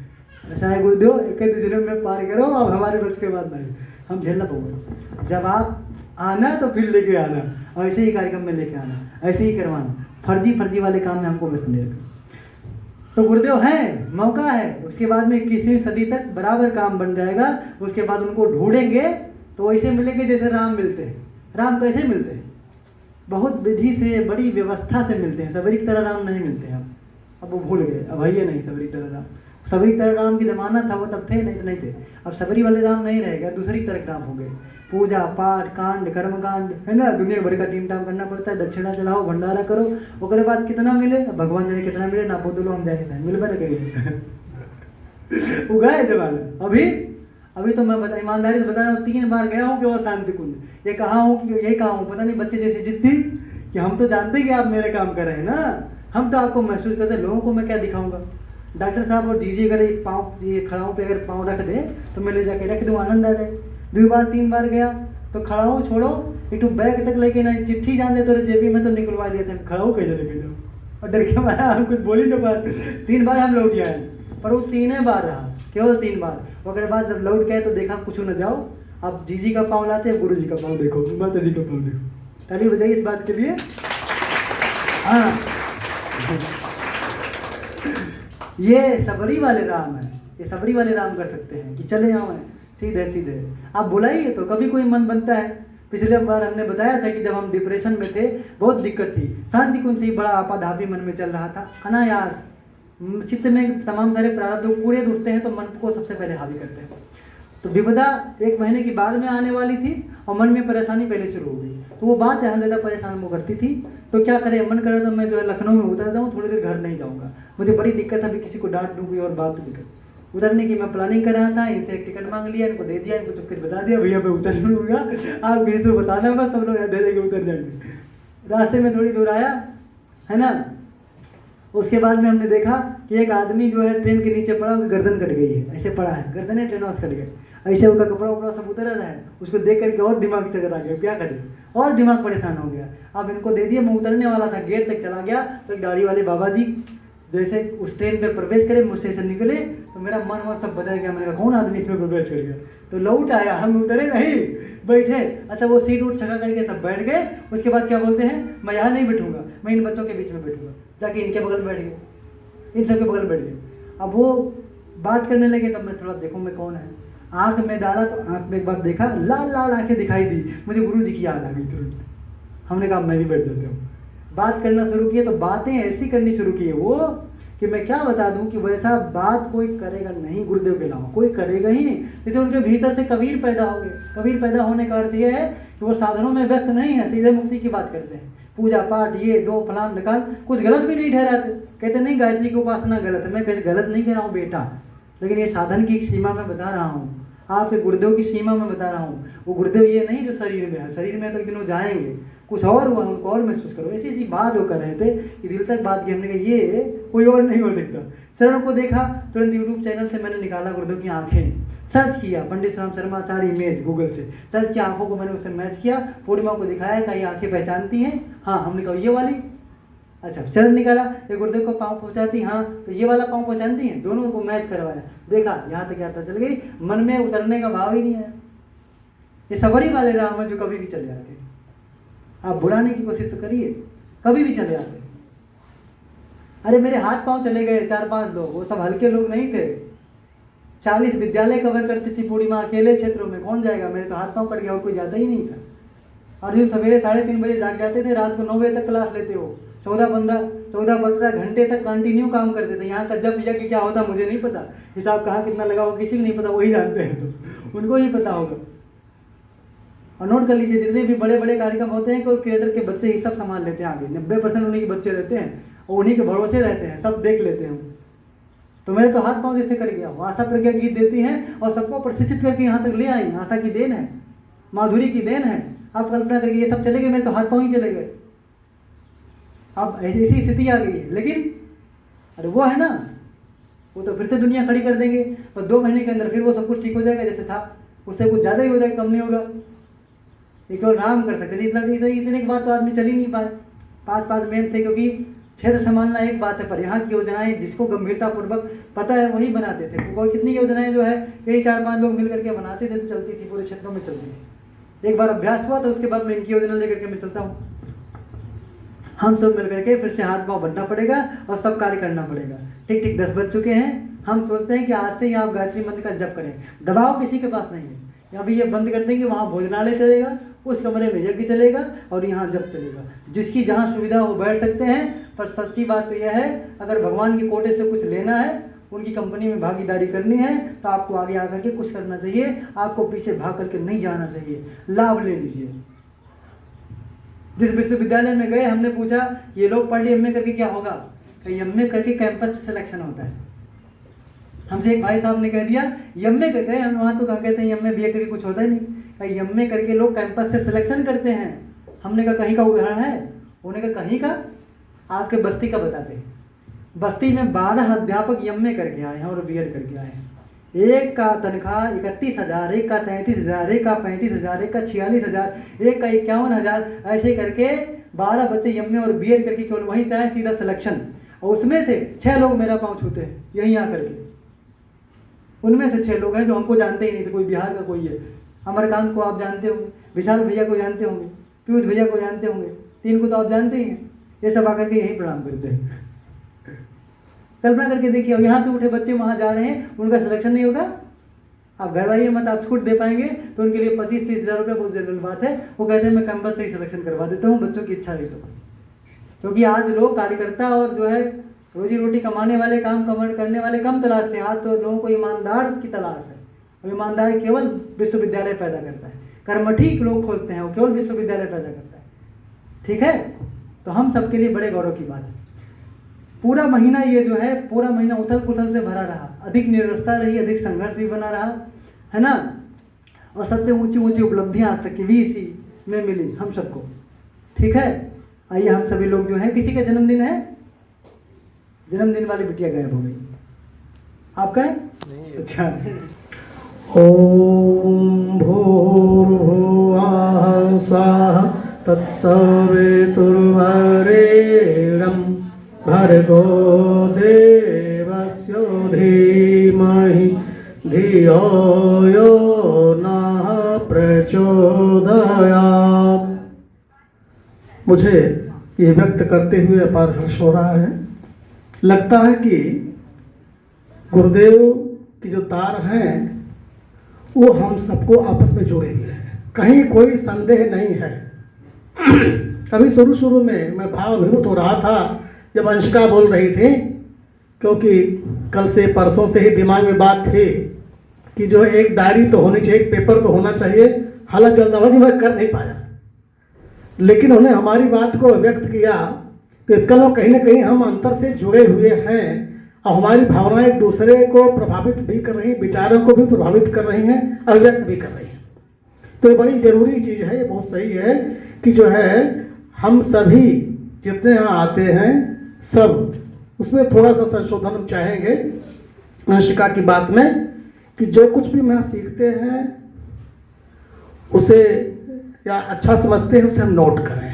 ऐसा है गुरुदेव, एक जन्म में पार करो, अब हमारे बच के बाद नहीं, हम झेलना पड़ेगा। जब आप आना तो फिर लेके आना, और ऐसे ही कार्यक्रम में लेके आना, ऐसे ही करवाना, फर्जी वाले काम में हमको व्यस्त नहीं रखना। तो गुरुदेव है, मौका है, उसके बाद में 21वीं सदी तक बराबर काम बन जाएगा। उसके बाद उनको ढूंढेंगे तो वैसे मिलेंगे जैसे राम मिलते हैं। राम कैसे मिलते हैं, बहुत विधि से, बड़ी व्यवस्था से मिलते हैं, सबरी की तरह राम नहीं मिलते हैं। अब वो भूल गए, अब है नहीं सबरी की तरह राम। सबरी तरह राम की जमाना था वो तब थे, नहीं तो नहीं थे। अब सबरी वाले राम नहीं रहेगा, दूसरी तरह राम हो गए। पूजा पाठ कांड कर्मकांड, है ना, दुनिया भर का टीम टाम करना पड़ता है, दक्षिणा चढ़ाओ, भंडारा करो, उसके बाद कितना मिले भगवान जाने कितना मिले, ना बोलो हम जाने मिलबा न करिए उगाए जमाना। अभी अभी तो मैं ईमानदारी से बता रहा हूँ, 3 बार गया हूँ केवल शांति कुंज। ये कहा हूँ कि यही कहा हूँ, पता नहीं बच्चे जैसे जिद्दी कि हम तो जानते हैं कि आप मेरे काम कर रहे हैं ना, हम तो आपको महसूस करते हैं, लोगों को मैं क्या दिखाऊंगा। डॉक्टर साहब और जीजी अगर एक पाँव ये खड़ाओं पे अगर पाँव रख दे तो मैं ले जाके रख दूँ, आनंद आ जाए। 2 बार 3 बार गया तो खड़ाओं छोड़ो, एक तो बैग तक लेके ना चिट्ठी जान दे तो जेबी में तो निकलवा लिया था, खड़ाओं कैसे लेके जाऊँ, और डर के मारा हम कुछ बोल ही ना पाए। 3 बार हम लौट गए, पर वो 3 बार रहा, केवल 3 बार। उसके बाद जब लौट गए तो देखा कुछ न जाओ, अब जीजी का पाँव लाते हैं, गुरु जी का पाँव देखो, माता जी का पाँव देखो। ताली बजाइए इस बात के लिए। हाँ, ये सबरी वाले राम है, ये सबरी वाले राम कर सकते हैं कि चले आओ हैं सीधे सीधे। आप बुलाइए तो कभी कोई मन बनता है। पिछले बार हमने बताया था कि जब हम डिप्रेशन में थे, बहुत दिक्कत थी, शांति कुंज से ही बड़ा आपाधापी मन में चल रहा था, अनायास चित्त में तमाम सारे प्रारब्ध पूरे उठते हैं तो मन को सबसे पहले हावी करते हैं। तो विपदा 1 महीने की बाद में आने वाली थी और मन में परेशानी पहले शुरू हो गई, तो वो बात यहाँ ज़्यादा परेशान वो करती थी। तो क्या करें, मन करे तो मैं जो है लखनऊ में उतर जाऊँ, थोड़ी देर घर नहीं जाऊँगा, मुझे बड़ी दिक्कत है, अभी किसी को डांट दूँ कोई और बात तो दिक्कत। उतरने की मैं प्लानिंग कर रहा था, इनसे एक टिकट मांग लिया, इनको दे दिया, इनको चुपकर बता दिया भैया मैं उतर लूँगा, आप किसी को बताना बस, सब लोग दे देंगे उतर जाएंगे। रास्ते में थोड़ी दूर आया है ना, उसके बाद में हमने देखा कि एक आदमी जो है ट्रेन के नीचे पड़ा, उसकी गर्दन कट गई है, ऐसे पड़ा है, गर्दन है, ट्रेन वास कट गए, ऐसे उसका कपड़ा वपड़ा सब उतर रहा है। उसको देख करके और दिमाग चकर आ गया, क्या करें, और दिमाग परेशान हो गया। अब इनको दे दिया, मैं उतरने वाला था, गेट तक चला गया तो गाड़ी वाले बाबा जी जैसे उस ट्रेन पे प्रवेश करे, मुझसे से निकले तो मेरा मन वह सब बदल गया। मैंने कहा कौन आदमी इसमें प्रवेश कर गया, तो लौट आया, हम उतरे नहीं, बैठे। अच्छा, वो सीट उठ छका करके सब बैठ गए। उसके बाद क्या बोलते हैं, मैं यहाँ नहीं बैठूंगा, मैं इन बच्चों के बीच में बैठूंगा, जाके इनके बगल बैठ गए, इन सब के बगल बैठ गए। अब वो बात करने लगे तब मैं थोड़ा देखूँ मैं कौन है, आँख में डाला तो आँख में एक बार देखा, लाल लाल आँखें दिखाई दी, मुझे गुरु जी की याद आ गई तुरंत। हमने कहा मैं भी बैठ जाता हूँ। बात करना शुरू किए तो बातें ऐसी करनी शुरू की है वो कि मैं क्या बता दूं कि वैसा बात कोई करेगा नहीं, गुरुदेव के अलावा कोई करेगा ही नहीं। जैसे उनके भीतर से कबीर पैदा हो गए। कबीर पैदा होने का अर्थ ये है कि वो साधनों में व्यस्त नहीं है, सीधे मुक्ति की बात करते हैं, पूजा पाठ ये दो फलान निकाल, कुछ गलत भी नहीं ठहराते। कहते नहीं गायत्री की उपासना गलत है, मैं कहते गलत नहीं कह रहा हूँ बेटा, लेकिन ये साधन की एक सीमा में बता रहा हूँ, आपके गुरुदेव की सीमा में बता रहा हूँ। वो गुरुदेव ये नहीं जो शरीर में है, शरीर में तो एक दिन वो जाएंगे, कुछ और हुआ उनको और महसूस करो। ऐसी ऐसी बात वो कर रहे थे कि दिल तक बात की। हमने कहा ये कोई और नहीं हो सकता। शरण को देखा, तुरंत यूट्यूब चैनल से मैंने निकाला गुरुदेव की आंखें, सर्च किया, पंडित राम शर्मा आचार्य इमेज गूगल से सर्च किया, आंखों को मैंने उससे मैच किया, पूर्णिमा को दिखाया कि ये आंखें पहचानती हैं, हाँ। हमने कहा ये वाली, अच्छा चरण निकाला, ये गुरुदेव को पाँव पहुँचाती, हाँ तो ये वाला पाँव पहचानती हैं, दोनों को मैच करवाया, देखा, यहाँ तक यात्रा चल गई, मन में उतरने का भाव ही नहीं आया। ये सबरी वाले राम है जो कभी भी चले जाते हैं। आप बुलाने की कोशिश करिए, कभी भी चले आते। अरे मेरे हाथ पांव चले गए 4-5 लोग, वो सब हल्के लोग नहीं थे। 40 विद्यालय कवर करती थी पूर्णिमा, अकेले क्षेत्रों में कौन जाएगा, मेरे तो हाथ पांव कट गया और कोई जाता ही नहीं था। और जो सवेरे 3:30 बजे जाग जाते थे, रात को 9 बजे तक क्लास लेते हो, 14-15 घंटे तक कंटिन्यू काम करते थे। यहाँ का जब यज्ञ क्या होता मुझे नहीं पता, हिसाब कहाँ कितना लगा हो किसी को नहीं पता, वही जानते हैं, तो उनको ही पता होगा। और नोट कर लीजिए, जितने भी बड़े बड़े कार्यक्रम होते हैं केवल क्रिएटर के बच्चे ही सब संभाल लेते हैं आगे, 90% उन्हीं के बच्चे रहते हैं और उन्हीं के भरोसे रहते हैं, सब देख लेते हैं। तो मेरे तो हाथ पांव जैसे कट गया। आशा प्रज्ञा गीत देती हैं और सबको प्रशिक्षित करके यहाँ तक ले आई, आशा की देन है, माधुरी की देन है। आप कल्पना करिए ये सब चले गए, मेरे तो हाथ पांव ही चले गए। अब ऐसी स्थिति आ गई है। लेकिन अरे वो है ना, वो तो फिर से दुनिया खड़ी कर देंगे और 2 महीने के अंदर फिर वो सब कुछ ठीक हो जाएगा जैसे था, उससे कुछ ज़्यादा ही हो जाएगा, कम नहीं होगा। ये केवल राम कर सकते थे। इतने की बात तो आदमी चल ही नहीं पाए। 5 मेन थे, क्योंकि क्षेत्र संभालना एक बात है, पर यहाँ की योजनाएं जिसको गंभीरतापूर्वक पता है वही बनाते थे। कोई कितनी योजनाएं जो है यही 4-5 लोग मिल करके बनाते थे तो चलती थी, पूरे क्षेत्रों में चलती थी। एक बार अभ्यास हुआ तो उसके बाद मैं इनकी योजना लेकर के मैं चलता हूँ। हम सब मिल करके फिर से हाथ पाँव बनना पड़ेगा और सब कार्य करना पड़ेगा। ठीक 10 बज चुके हैं। हम सोचते हैं कि आज से ही आप गायत्री मंत्र का जप करें, दबाव किसी के पास नहीं है। अभी ये बंद कर देंगे, वहाँ भोजनालय चलेगा, उस कमरे में यज्ञ चलेगा और यहाँ जप चलेगा। जिसकी जहाँ सुविधा वो बैठ सकते हैं। पर सच्ची बात तो यह है, अगर भगवान के कोटे से कुछ लेना है, उनकी कंपनी में भागीदारी करनी है, तो आपको आगे आकर के कुछ करना चाहिए, आपको पीछे भाग करके नहीं जाना चाहिए। लाभ ले लीजिए। जिस विश्वविद्यालय में गए, हमने पूछा ये लोग पढ़ लिए, एमए करके क्या होगा, कहीं एमए करके कैंपस से सिलेक्शन होता है। हमसे एक भाई साहब ने कह दिया एमए कर गए, हम वहाँ तो कहा कहते हैं एमए बीए करके कुछ होता ही नहीं, कहा एमए करके लोग कैंपस से सिलेक्शन करते हैं। हमने कहा कहीं का उदाहरण है? उन्होंने कहा कहीं का, आपके बस्ती का बताते हैं। बस्ती में 12 अध्यापक एमए करके आए हैं और बीएड करके आए हैं। एक का तनख्वाह 31,000, एक का 33,000, एक का 35,000, एक का 46,000, एक का 51,000, ऐसे करके 12 बच्चे एमए और बीएड करके केवल वहीं से आए सीधा सिलेक्शन। और उसमें से 6 लोग मेरा पाँव छूते हैं यहीं आकर के। उनमें से 6 लोग हैं जो हमको जानते ही नहीं थे, कोई बिहार का कोई है, अमरकांत को आप जानते होंगे, विशाल भैया को जानते होंगे, पीयूष भैया को जानते होंगे, 3 को तो आप जानते ही हैं। ये सब आकर के यहीं प्रणाम करते हैं। कल्पना करके देखिए, यहाँ से उठे बच्चे वहाँ जा रहे हैं, उनका सिलेक्शन नहीं होगा। आप घर वाली मत, आप छूट दे पाएंगे तो उनके लिए 25-30 हज़ार रुपये बहुत जनरल बात है। वो कहते हैं मैं कैंपस से ही सिलेक्शन करवा देता हूँ, बच्चों की इच्छा नहीं तो। क्योंकि आज लोग कार्यकर्ता और जो है रोजी रोटी कमाने वाले, काम करने वाले कम तलाश थे। आज तो लोगों को ईमानदार की तलाश है, और ईमानदार केवल विश्वविद्यालय पैदा करता है। कर्मठी लोग खोजते हैं, वो केवल विश्वविद्यालय पैदा करता है। ठीक है, तो हम सबके लिए बड़े गौरव की बात है। पूरा महीना ये जो है, पूरा महीना उथल पुथल से भरा रहा, अधिक निरस्ता रही, अधिक संघर्ष भी बना रहा, है ना। और सबसे ऊंची ऊंची उपलब्धियां आज तक की भी इसी में मिली हम सबको। ठीक है, आइए हम सभी लोग जो है, किसी का जन्मदिन है, जन्मदिन वाली बिटिया गायब हो गई, आपका है? अच्छा। ओम भूर्भुवः स्वः तत्सवितुर्वरेण्यं भर्गो देवस्य धीमहि धियो यो नः प्रचोदयात्। मुझे ये व्यक्त करते हुए अपार हर्ष हो रहा है। लगता है कि गुरुदेव की जो तार हैं वो हम सबको आपस में जोड़े हुए हैं, कहीं कोई संदेह नहीं है। अभी शुरू में मैं भावविभूत हो रहा था जब अंशिका बोल रही थी, क्योंकि कल से परसों से ही दिमाग में बात थी कि जो एक डायरी तो होनी चाहिए, एक पेपर तो होना चाहिए। हालांकि जल्दबाजी में कर नहीं पाया, लेकिन उन्होंने हमारी बात को व्यक्त किया, तो इसका मतलब कहीं ना कहीं हम अंतर से जुड़े हुए हैं और हमारी भावनाएं एक दूसरे को प्रभावित भी कर रही हैं, विचारों को भी प्रभावित कर रही हैं, अभिव्यक्त भी कर रही हैं। तो ये बड़ी ज़रूरी चीज़ है, ये बहुत सही है कि जो है हम सभी जितने यहाँ आते हैं सब उसमें थोड़ा सा संशोधन हम चाहेंगे अंशिका की बात में, कि जो कुछ भी हम सीखते हैं उसे या अच्छा समझते हैं उसे हम नोट करें,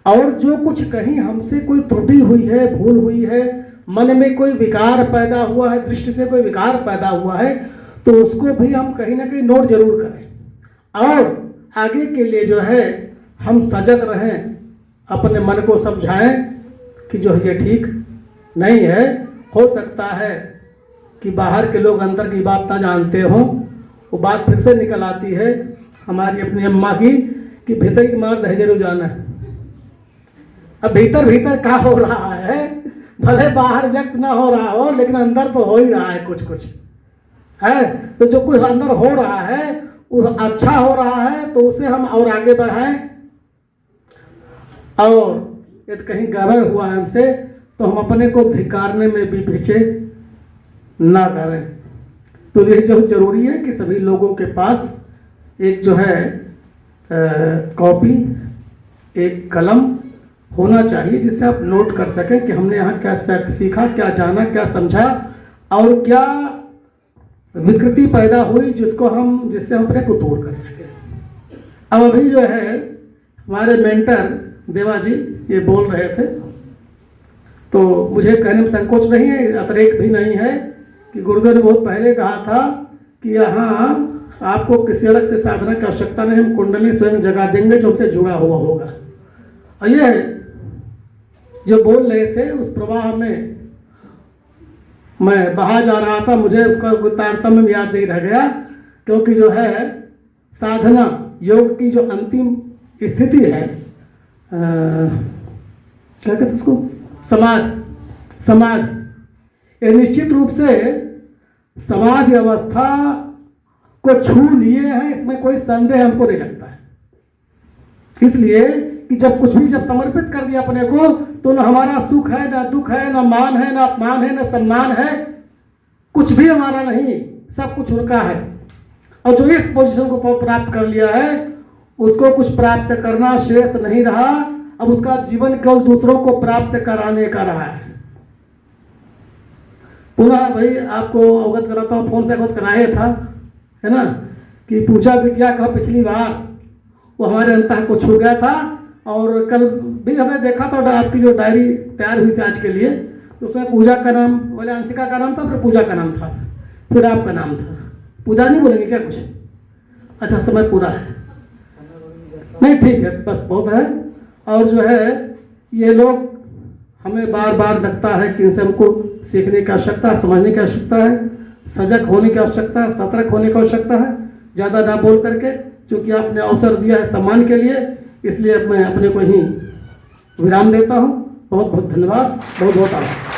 और जो कुछ कहीं हमसे कोई त्रुटि हुई है, भूल हुई है, मन में कोई विकार पैदा हुआ है, दृष्टि से कोई विकार पैदा हुआ है, तो उसको भी हम कहीं ना कहीं नोट जरूर करें, और आगे के लिए जो है हम सजग रहें, अपने मन को समझाएं कि जो ये ठीक नहीं है। हो सकता है कि बाहर के लोग अंदर की बात ना जानते हों, वो बात फिर से निकल आती है हमारी अपनी अम्मा की कि भीतर की मार दहे जरूर जाना है। अब भीतर क्या हो रहा है, भले बाहर व्यक्त ना हो रहा हो, लेकिन अंदर तो हो ही रहा है कुछ है। तो जो कुछ अंदर हो रहा है वो अच्छा हो रहा है, तो उसे हम और आगे बढ़ाएं, और यदि कहीं गड़बड़ हुआ है हमसे तो हम अपने को धिक्कारने में भी पीछे ना करें। तो ये जो जरूरी है कि सभी लोगों के पास एक जो है कॉपी, एक कलम होना चाहिए, जिससे आप नोट कर सकें कि हमने यहाँ क्या सीखा, क्या जाना, क्या समझा, और क्या विकृति पैदा हुई जिससे हम अपने को दूर कर सकें। अब अभी जो है हमारे मेंटर देवा जी ये बोल रहे थे, तो मुझे कहने में संकोच नहीं है, अतिरेक भी नहीं है, कि गुरुदेव ने बहुत पहले कहा था कि यहाँ आपको किसी अलग से साधना की आवश्यकता नहीं, हम कुंडली स्वयं जगा देंगे जो हमसे जुड़ा हुआ होगा। और ये जो बोल रहे थे उस प्रवाह में मैं बहा जा रहा था, मुझे उसका कोई तारतम्य याद नहीं रह गया, क्योंकि जो है साधना योग की जो अंतिम स्थिति है, क्या कहते उसको, समाधि, ये निश्चित रूप से समाधि अवस्था को छू लिए हैं, इसमें कोई संदेह हमको नहीं लगता है। इसलिए कि जब कुछ भी जब समर्पित कर दिया अपने को, तो न हमारा सुख है, न दुख है, न मान है, न अपमान है, न सम्मान है, कुछ भी हमारा नहीं, सब कुछ उनका है। और जो इस पोजीशन को प्राप्त कर लिया है उसको कुछ प्राप्त करना शेष नहीं रहा। अब उसका जीवन केवल दूसरों को प्राप्त कराने का रहा है। पुनः भाई आपको अवगत कराता हूँ, फोन से अवगत कराया था, है ना, कि पूजा बिटिया का पिछली बार वो हमारे अंतः को छू गया था। और कल भी हमने देखा था आपकी जो डायरी तैयार हुई थी आज के लिए, तो उसमें पूजा का नाम, बोले अंशिका का नाम था, फिर पूजा का नाम था, फिर आपका नाम था। पूजा नहीं बोलेंगे क्या कुछ? अच्छा, समय पूरा है, नहीं ठीक है, बस बहुत है। और जो है ये लोग हमें बार बार लगता है कि इनसे हमको सीखने की आवश्यकता है, समझने की आवश्यकता है, सजग होने की आवश्यकता है, सतर्क होने की आवश्यकता है। ज़्यादा ना बोल करके, क्योंकि आपने अवसर दिया है सम्मान के लिए, इसलिए मैं अपने को ही विराम देता हूँ। बहुत बहुत धन्यवाद, बहुत बहुत आभार।